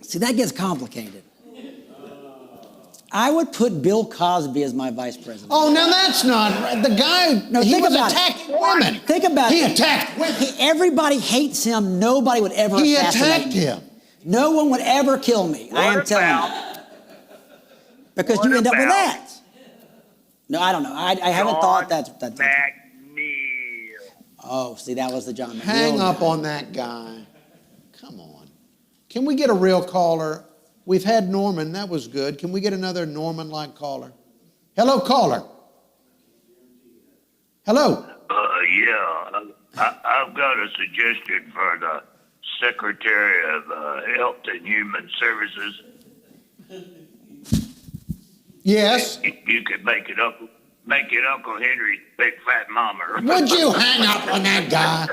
See, that gets complicated. I would put Bill Cosby as my vice president. Oh, now that's not right. The guy, he was attacking women. Think about it. He attacked women. Everybody hates him. Nobody would ever He assassinate attacked me. him. No one would ever kill me. I am telling you. Because you end up with that. No, I don't know. I haven't thought that's McNeil. Oh, see, that was the John McNeil. Hang up on that guy. Come on. Can we get a real caller? We've had Norman. That was good. Can we get another Norman-like caller? Hello, caller. Hello. Yeah. I've got a suggestion for the Secretary of Health and Human Services. Yes. You could make it Uncle Henry's big fat mama. Would you hang up on that guy?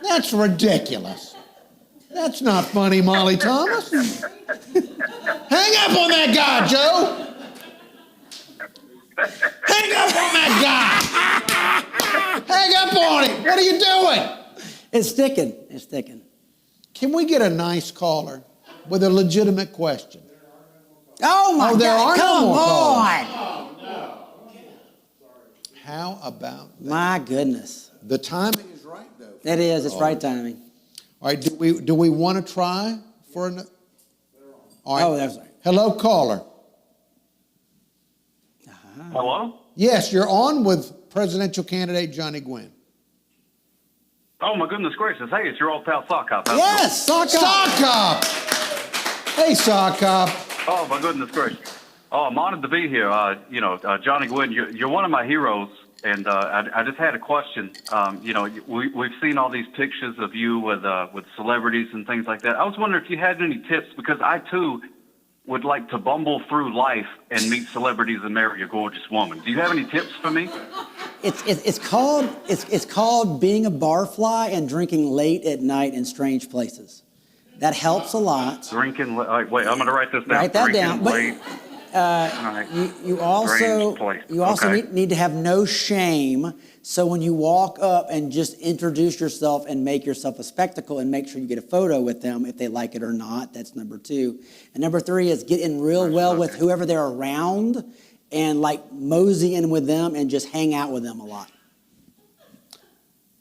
That's ridiculous. That's not funny, Molly Thomas. Hang up on that guy, Joe. Hang up on that guy. Hang up on him. What are you doing? It's sticking. It's sticking. Can we get a nice caller with a legitimate question? Oh, my God. There are Come no more on. How about that? My goodness. The timing is right, though. It is. It's right timing. All right, do we want to try for an... All right. Oh, that's right. Hello, caller. Hello? Yes, you're on with presidential candidate Johnny Gwin. Oh, my goodness gracious. Hey, it's your old pal Sock Hop. Yes, Sock Hop. Sock Hop. Hey, Sock Hop. Oh, my goodness gracious. Oh, I'm honored to be here. Johnny Gwin, you're one of my heroes. and I just had a question. We've seen all these pictures of you with celebrities and things like that. I was wondering if you had any tips, because I too would like to bumble through life and meet celebrities and marry a gorgeous woman. Do you have any tips for me? It's called being a barfly and drinking late at night in strange places. That helps a lot. Drinking. Wait, I'm going to write this down. Write that Drinking down. But late. you also Okay. need to have no shame. So when you walk up and just introduce yourself and make yourself a spectacle and make sure you get a photo with them if they like it or not. That's number 2. And number 3 is get in real well with whoever they're around and like mosey in with them and just hang out with them a lot.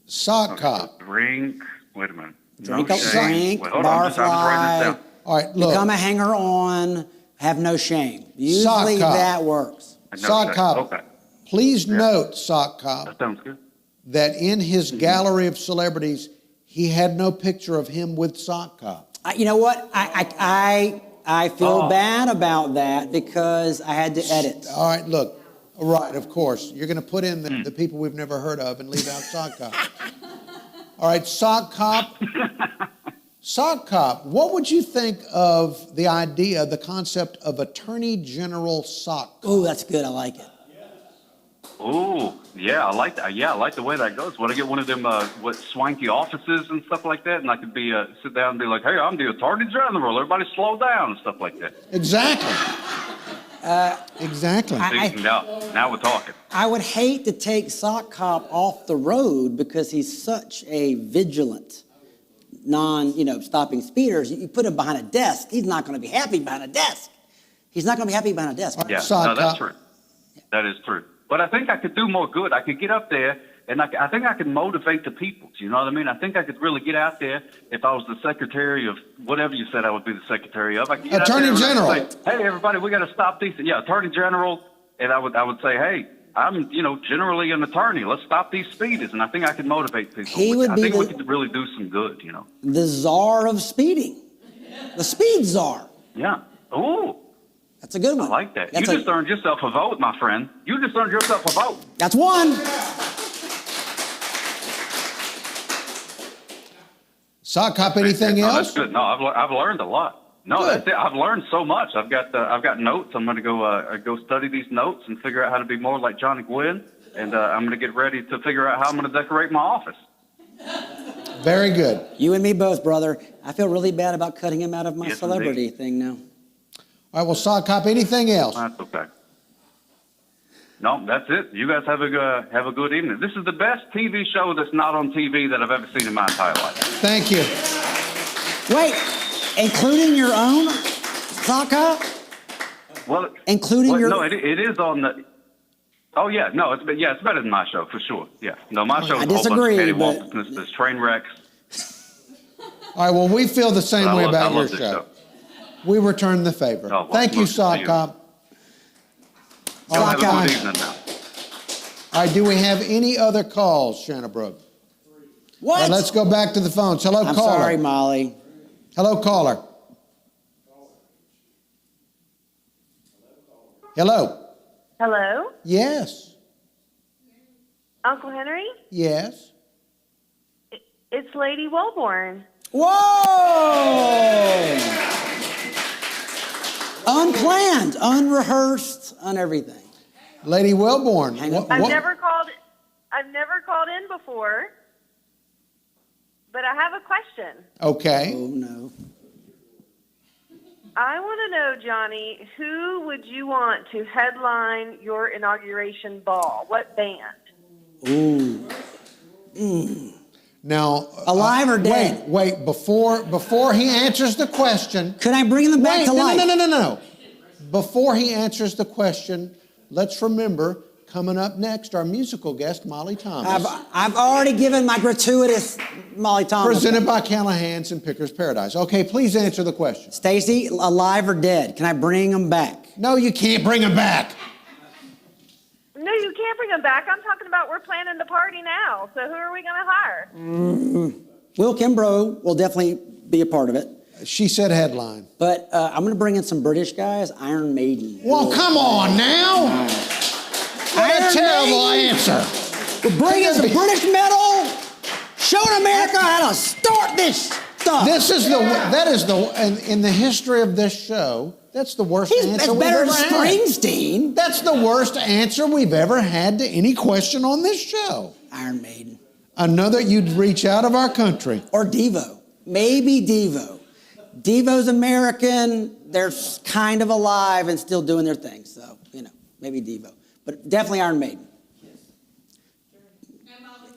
Sock cop. Drink. Wait a minute. Drink, No shame. Wait, hold on, I'm just writing this barfly, down. All right, look. become a hanger-on, have no shame. Usually cop. that works. No Sock shame. cop. Okay. Please note, Sock cop, That sounds good. that in his gallery of celebrities, he had no picture of him with Sock cop. You know what? I feel bad about that because I had to edit. All right, look. Right, of course. You're going to put in the people we've never heard of and leave out Sock cop. All right, Sock cop. Sock cop, what would you think of the idea, the concept of Attorney General Sock cop? Oh, that's good. I like it. Ooh, yeah, I like that. Yeah, I like the way that goes. Would I get one of them, swanky offices and stuff like that, and I could be sit down and be like, "Hey, I'm the Attorney General. Everybody, slow down," and stuff like that. Exactly. Exactly. Now we're talking. I would hate to take Sock Cop off the road because he's such a vigilant, stopping speeders. You put him behind a desk, he's not going to be happy behind a desk. He's not going to be happy behind a desk. Yeah, Sock no, that's cop. true. That is true. But I think I could do more good. I could get up there, and I think I could motivate the people. You know what I mean? I think I could really get out there if I was the secretary of whatever you said I would be the secretary of. I could get Attorney out there and General. say, "Hey, everybody, we got to stop these." Yeah, Attorney General. And I would say, "Hey, I'm, generally an attorney. Let's stop these speeders." And I think I could motivate people. I think we could really do some good, The czar of speeding. The speed czar. Yeah. Ooh. That's a good one. I like that. That's You just earned yourself a vote, my friend. You just earned yourself a vote. That's one. Sock cop, anything No, else? that's good. No, I've learned a lot. No, Good. that's it. I've learned so much. I've got notes. I'm going to go study these notes and figure out how to be more like Johnny Gwin. And I'm going to get ready to figure out how I'm going to decorate my office. Very good. You and me both, brother. I feel really bad about cutting him out of my Yes, celebrity indeed. thing now. All right, well, Sock cop, anything else? That's okay. No, that's it. You guys have a good evening. This is the best TV show that's not on TV that I've ever seen in my entire life. Thank you. Wait, including your own Sock Cop? Well, Including your... No, it is on the. Oh yeah, no, it's better than my show for sure. Yeah, no, my show is I a whole disagree, bunch of but- cattywampus, there's train wrecks. All right, well, we feel the same But way I about your love this show. We return the favor. Oh, well, Thank you, love to see Sock you. cop. Y'all Sock have a cop. good evening now. All right, do we have any other calls, Shanna Brooke? What? All right, let's go back to the phones. Hello, I'm caller. sorry, Molly. Hello, caller. Hello. Hello, Yes. Uncle Henry. Yes. It's Lady Wellborn. Whoa! Unplanned, unrehearsed, everything. Lady Wellborn. Hang up. I've never called in before, but I have a question. Okay. Oh, no. I want to know, Johnny, who would you want to headline your inauguration ball? What band? Ooh. Now, Alive or dead? Wait. Before he answers the question. Could I bring them back to life? No. Before he answers the question, let's remember, coming up next, our musical guest, Molly Thomas. I've already given my gratuitous Molly Thomas. Presented by Callahan's and Picker's Paradise. Okay, please answer the question. Stacy, alive or dead? Can I bring them back? No, you can't bring him back. No, you can't bring them back. I'm talking about we're planning the party now. So who are we going to hire? Will Kimbrough will definitely be a part of it. She said headline. But I'm going to bring in some British guys, Iron Maiden. Well, come on now. What a Iron terrible Maiden. answer. We're bringing the British medal, showing America how to start this stuff. That is in the history of this show, that's the worst answer It's we've better ever than had. Springsteen. That's the worst answer we've ever had to any question on this show. Iron Maiden. Another, you'd reach out of our country. Or Devo. Maybe Devo. Devo's American. They're kind of alive and still doing their thing. So, maybe Devo. But definitely Iron Maiden.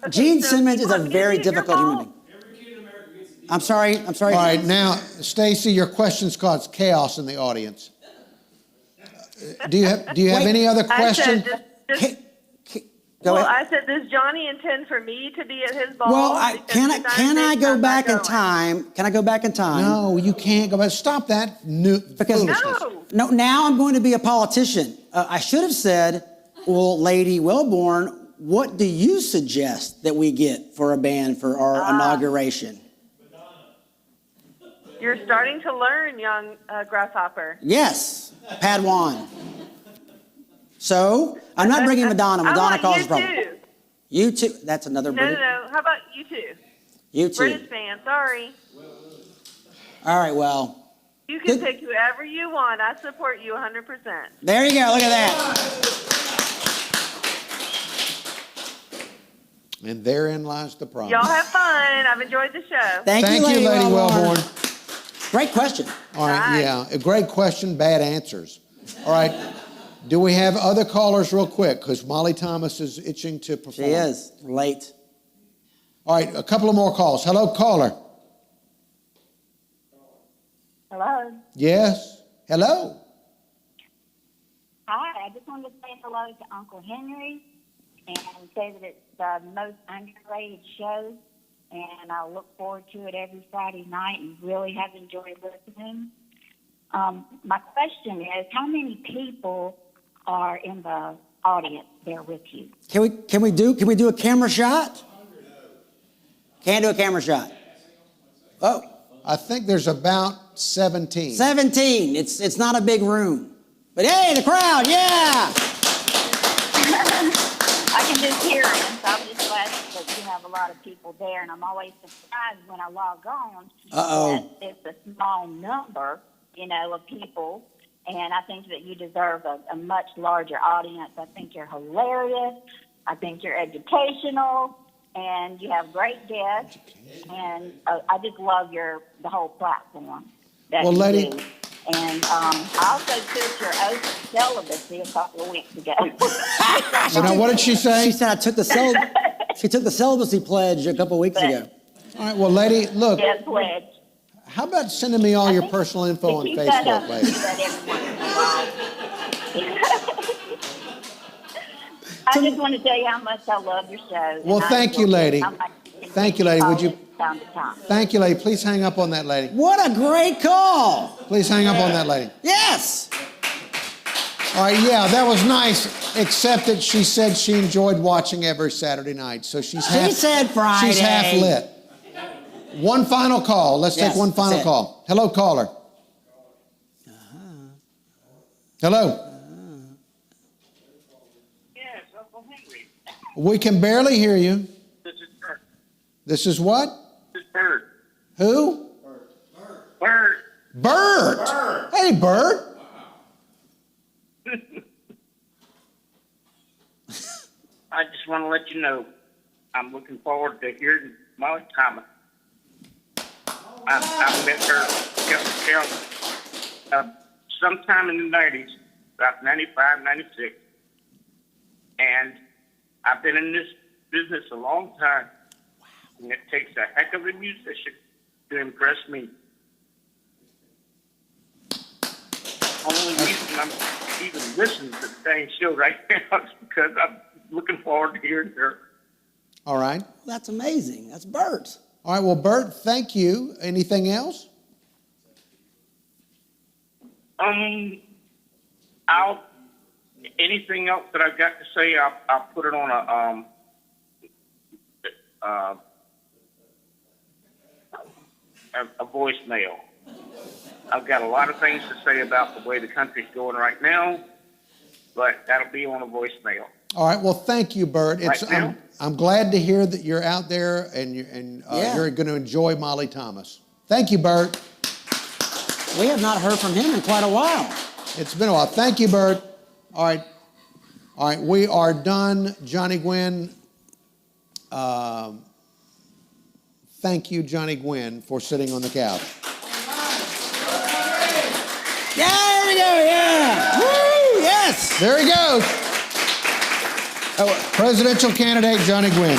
Okay, Gene so Simmons you is a want me to very read your difficult human ball? being. I'm sorry. All right, now, Stacy, your questions caused chaos in the audience. Do you have Wait. any other I said, questions? Go well, ahead. I said, does Johnny intend for me to be at his ball? Well, Because can he's I not go going. back in time? Can I go back in time? No, you can't go back. Stop that Because foolishness. No. now I'm going to be a politician. I should have said, well, Lady Wellborn, what do you suggest that we get for a band for our inauguration? You're starting to learn, young grasshopper. Yes, Padawan. So I'm not bringing Madonna. Madonna causes I want problem. You too. That's another No, British. no. How about you two? You too. British fan. Sorry. All right. Well, You can Good. pick whoever you want. I support you 100%. there you go. Look at that. And therein lies the problem. Y'all have fun. I've enjoyed the show. Thank you, Lady Wellborn. Great question. All right, Bye. yeah, a great question, bad answers. All right, do we have other callers real quick? Because Molly Thomas is itching to perform. She is late. All right, a couple of more calls. Hello, caller. Hello. Yes? Hello? Hi. I just wanted to say hello to Uncle Henry and say that it's the most underrated show, and I look forward to it every Friday night and really have enjoyed listening. My question is, how many people are in the audience there with you? Can we do a camera shot? Can't do a camera shot. Oh, I think there's about 17. 17. It's not a big room. But hey, the crowd, yeah. I can just hear them, so I'm just glad that you have a lot of people there, and I'm always surprised when I log on that it's a small number, of people, and I think that you deserve a much larger audience. I think you're hilarious. I think you're educational, and you have great guests, and I just love the whole platform that Well, you lady- do. And I also took your oath of celibacy a couple of weeks ago. What did she say? She said she took the celibacy pledge a couple weeks ago. All right, well, lady, look, Yes, pledge. how about sending me all your personal info on Keep that Facebook, up. lady? Keep that every once in a while. I just want to tell you how much I love your show. Well, and I thank you, enjoy it. lady. I might Thank you, lady. Would you- Time to time. Thank you, lady. Please hang up on that lady. What a great call. Please hang up on that lady. Yes. All right, yeah, that was nice, except that she said she enjoyed watching every Saturday night. So she's half. said Friday. She's half lit. One final call. Let's Yes, take one final that's it. call. Hello, caller. Hello. Yes, Uncle Henry. We can barely hear you. This is Bert. This is what? This is Bert. Who? Bert. Bert. Hey, Bert. I just want to let you know, I'm looking forward to hearing Molly Thomas. I met her sometime in the 90s, about 95, 96. And I've been in this business a long time. And it takes a heck of a musician to impress me. Only reason I'm even listening to the dang show right now is because I'm looking forward to hearing her. All right. That's amazing. That's Bert. All right, well, Bert, thank you. Anything else? Anything else that I've got to say, I'll put it on a voicemail. I've got a lot of things to say about the way the country's going right now, but that'll be on a voicemail. All right. Well, thank you, Bert. Right now? I'm glad to hear that you're out there and Yeah. you're going to enjoy Molly Thomas. Thank you, Bert. We have not heard from him in quite a while. It's been a while. Thank you, Bert. All right. All right. We are done. Johnny Gwin. Thank you, Johnny Gwin, for sitting on the couch. Yeah, there we go. Yeah. Woo, yes. There he goes. Presidential candidate Johnny Gwin.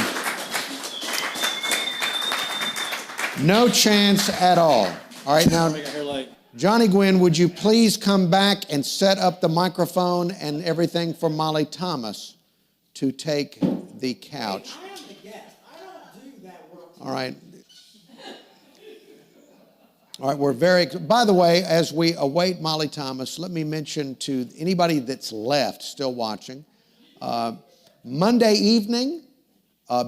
No chance at all. All right, now, Johnny Gwin, would you please come back and set up the microphone and everything for Molly Thomas to take the couch? I am the guest. I don't do that work. All right. All right, we're very, by the way, as we await Molly Thomas, let me mention to anybody that's left still watching, Monday evening,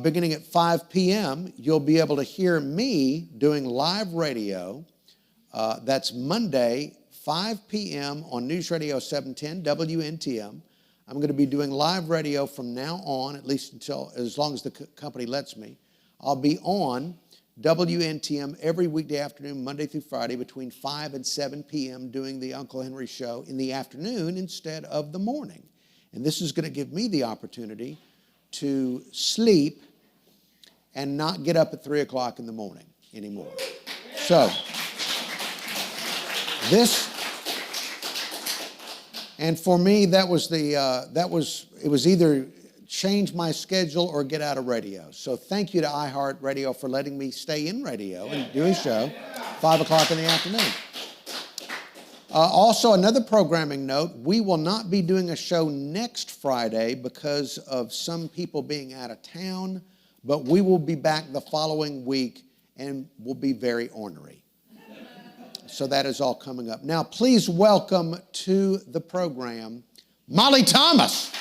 beginning at 5 p.m., you'll be able to hear me doing live radio. That's Monday, 5 p.m. on News Radio 710 WNTM. I'm going to be doing live radio from now on, at least until, as long as the company lets me. I'll be on WNTM every weekday afternoon, Monday through Friday, between 5 and 7 p.m., doing the Uncle Henry Show in the afternoon instead of the morning. And this is going to give me the opportunity to sleep and not get up at 3 o'clock in the morning anymore. So, this, and for me, it was either change my schedule or get out of radio. So thank you to iHeartRadio for letting me stay in radio and do a show 5 o'clock in the afternoon. Also, another programming note, we will not be doing a show next Friday because of some people being out of town, but we will be back the following week and we'll be very ornery. So that is all coming up. Now, please welcome to the program, Molly Thomas.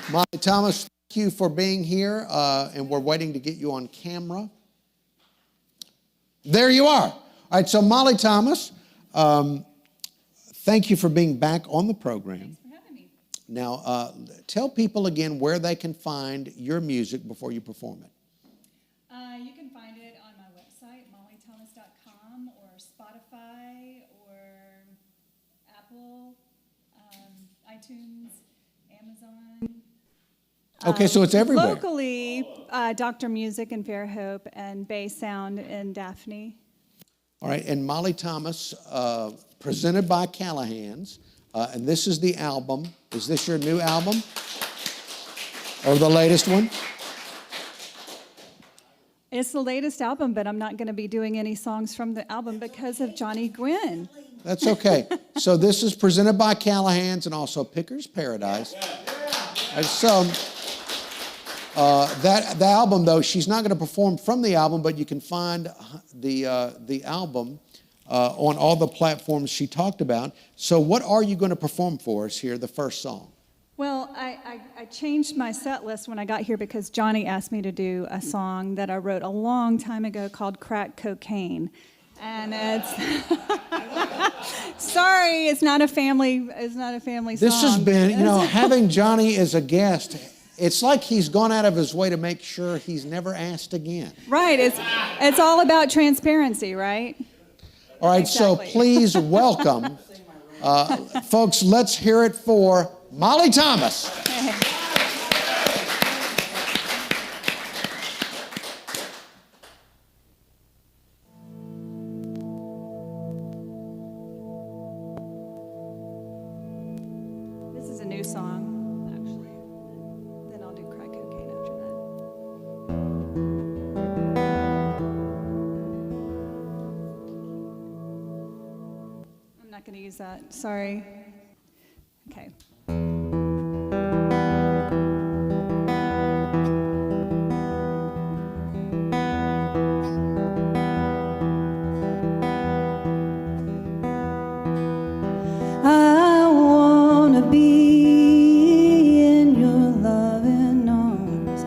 Molly Thomas, thank you for being here, and we're waiting to get you on camera. There you are. All right, so Molly Thomas, thank you for being back on the program. Thanks for having me. Now, tell people again where they can find your music before you perform it. You can find it on my website, mollythomas.com, or Spotify, or Apple, iTunes, Amazon. Okay, so it's everywhere. Locally, Dr. Music in Fairhope and Bay Sound in Daphne. All right, and Molly Thomas, presented by Callahan's, and this is the album. Is this your new album? Or the latest one? It's the latest album, but I'm not going to be doing any songs from the album because of Johnny Gwin. That's okay. So this is presented by Callahan's and also Picker's Paradise. And so the album, though, she's not going to perform from the album, but you can find the album on all the platforms she talked about. So what are you going to perform for us here, the first song? Well, I changed my set list when I got here because Johnny asked me to do a song that I wrote a long time ago called Crack Cocaine. And it's sorry, it's not a family song. This has been, having Johnny as a guest, it's like he's gone out of his way to make sure he's never asked again. Right, it's all about transparency, right? All right, Exactly. So please welcome, folks, let's hear it for Molly Thomas. This is a new song, actually. Then I'll do Crack Cocaine after that. I'm not going to use that. Sorry. Okay. I wanna be in your loving arms.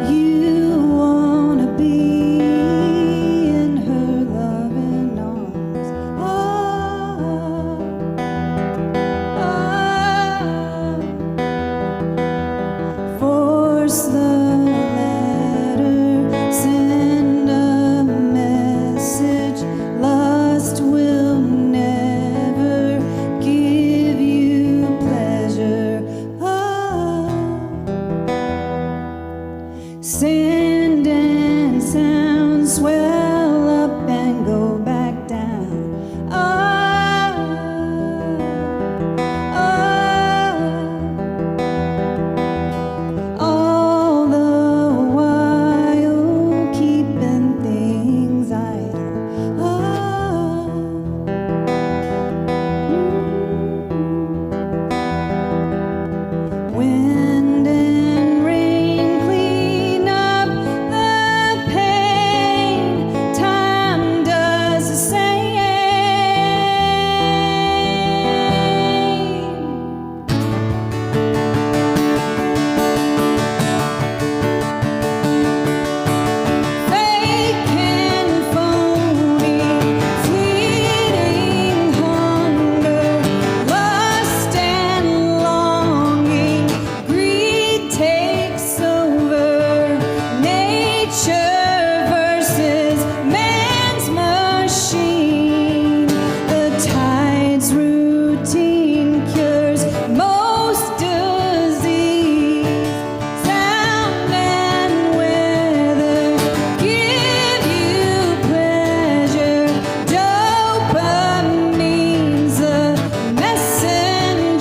You wanna be Wind and rain clean up the pain. Time does the same. Fake and phony, fleeting hunger, lust and longing, greed takes over. Nature versus man's machine. The tide's routine cures most disease. Sound and weather give you pleasure. Dopamine's a messenger.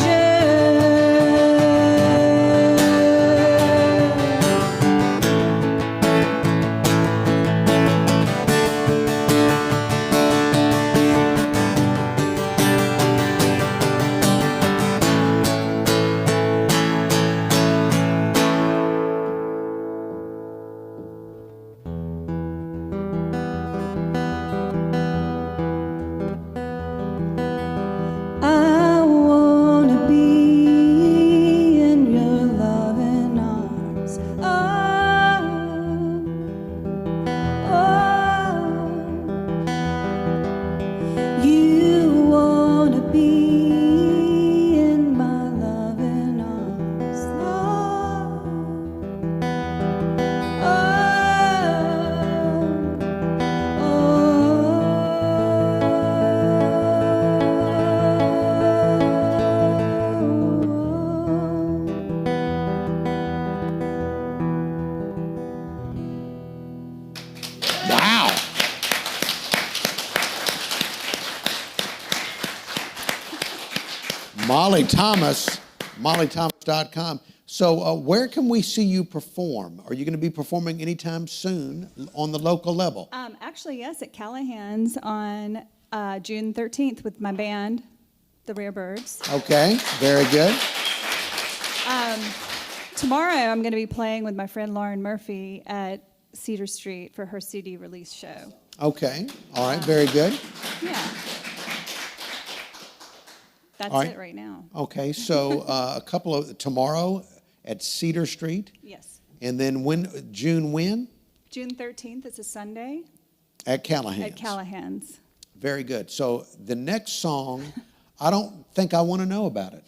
I wanna be in your loving arms. Oh, oh. You wanna be in my loving arms. Wow. Molly Thomas, mollythomas.com. So where can we see you perform? Are you going to be performing anytime soon on the local level? Actually, yes, at Callahan's on June 13th with my band, the Rare Birds. Okay, very good. Tomorrow, I'm going to be playing with my friend Lauren Murphy at Cedar Street for her CD release show. Okay, all right, very good. Yeah. That's All right. it right now. Okay, so a couple of, tomorrow at Cedar Street, Yes. and then June when? June 13th, it's a Sunday At Callahan's. at Callahan's. Very good. So the next song, I don't think I want to know about it.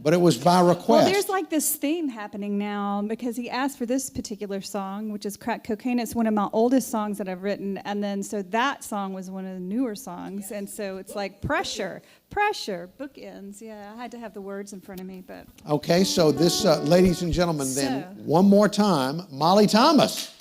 But it was by request. Well, there's like this theme happening now because he asked for this particular song, which is Crack Cocaine. It's one of my oldest songs that I've written. And then so that song was one of the newer songs. And so it's like pressure, bookends. Yeah, I had to have the words in front of me, but. Okay, so this, ladies and gentlemen, then So- one more time, Molly Thomas.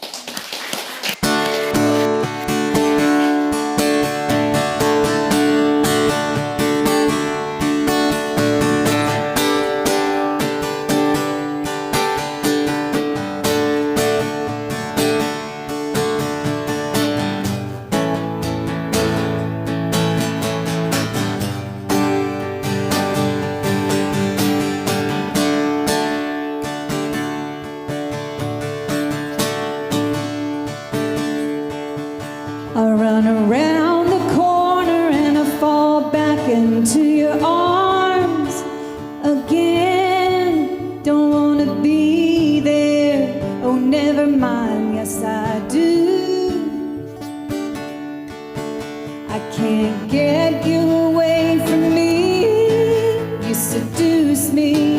I run around the corner and I fall back into your arms again. Don't wanna be there. Oh, never mind. Yes, I do. I can't get you away from me. You seduce me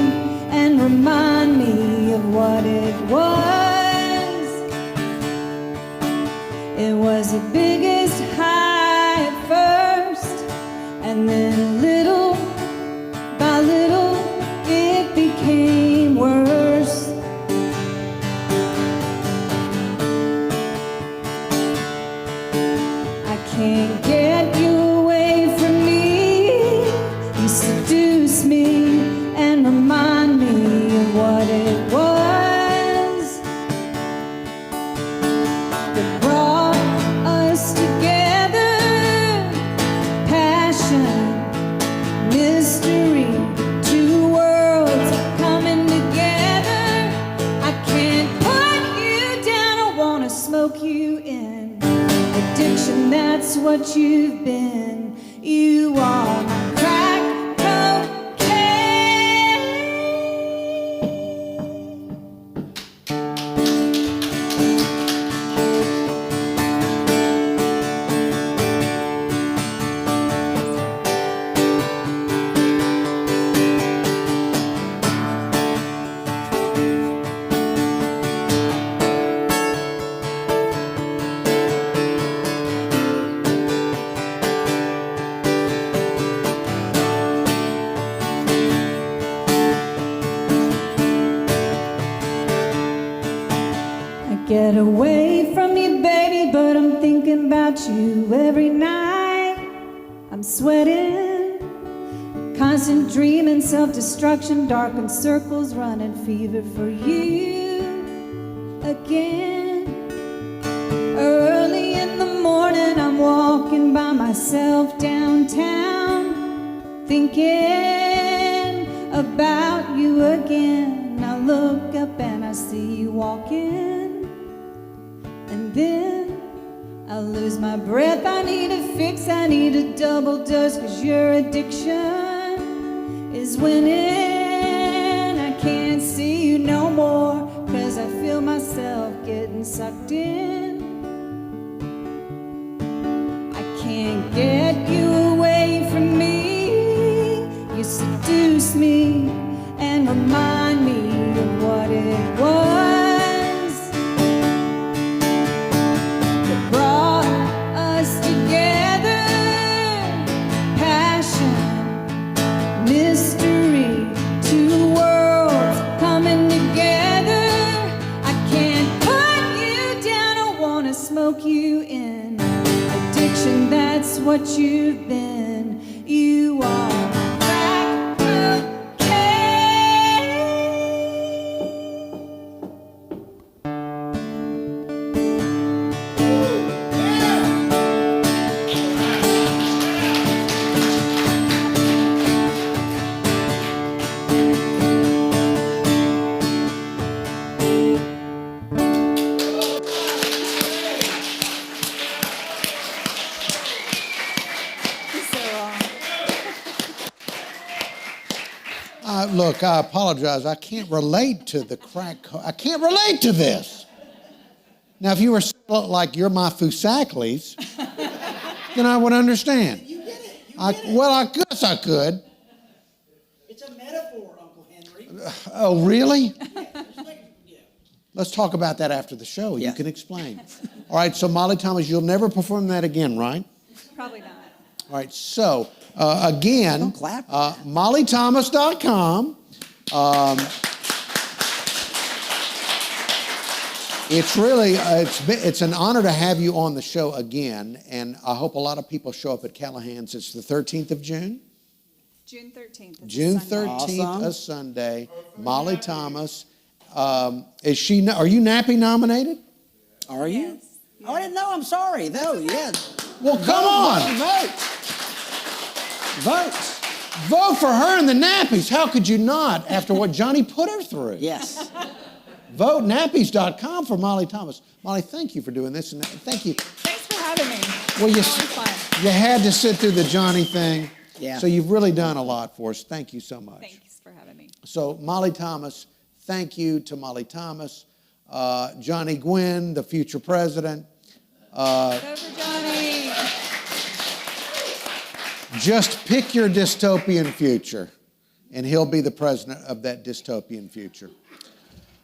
and remind me of what it was. It was the biggest high at first, and then little by little it became worse. I can't get you away from me. You seduce me and remind me of what it was that brought us together. what you've been. You are my crack cocaine. Get away from you, baby, but I'm thinking about you every night. I'm sweating, constant dreaming, self-destruction, darkened circles, running fever for you again. Early in the morning, I'm walking by myself downtown, thinking about you again. I look up and I see you walking. And then I lose my breath. I need a fix, I need a double dose, 'cause your addiction is winning. I can't see you no more, 'cause I feel myself getting sucked in. I can't get you away from me. You seduce me and remind me of what it was. Mystery, two worlds coming together. I can't put you down, I wanna smoke you in. Addiction, that's what you've been. You are crack cocaine. Look, I apologize. I can't relate to the I can't relate to this. Now, if you were like you're my Fusakles, then I would understand. You get it. Well, I guess I could. It's a metaphor, Uncle Henry. Oh, really? Yeah. Let's talk about that after the show. Yeah. You can explain. All right, so Molly Thomas, you'll never perform that again, right? Probably not. All right, so again, Don't clap. mollythomas.com. It's really, it's an honor to have you on the show again, and I hope a lot of people show up at Callahan's. It's the 13th of June? June 13th. June Sunday. 13th, Awesome. a Sunday. Molly Thomas. Are you NAPPY nominated? Are you? Yes. Oh, I didn't know. I'm sorry. No, yes. Well, come on. Vote. Vote for her in the nappies. How could you not after what Johnny put her through? Yes. Vote nappies.com for Molly Thomas. Molly, thank you for doing this. And thank you. Thanks for having me. Well, you Fun. had to sit through the Johnny thing. Yeah. So you've really done a lot for us. Thank you so much. Thanks for having me. So Molly Thomas, thank you to Molly Thomas. Johnny Gwin, the future president. Go for Johnny. Just pick your dystopian future, and he'll be the president of that dystopian future.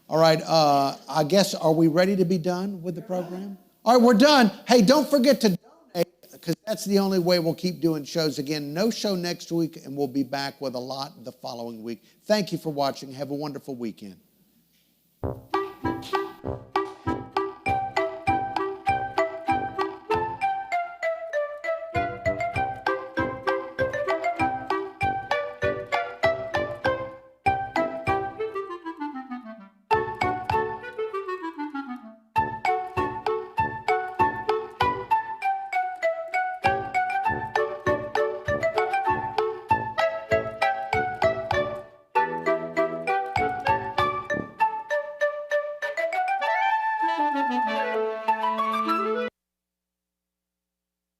All right, I guess, are we ready to be done with the program? All right, we're done. Hey, don't forget to donate, because that's the only way we'll keep doing shows again. No show next week, and we'll be back with a lot the following week. Thank you for watching. Have a wonderful weekend.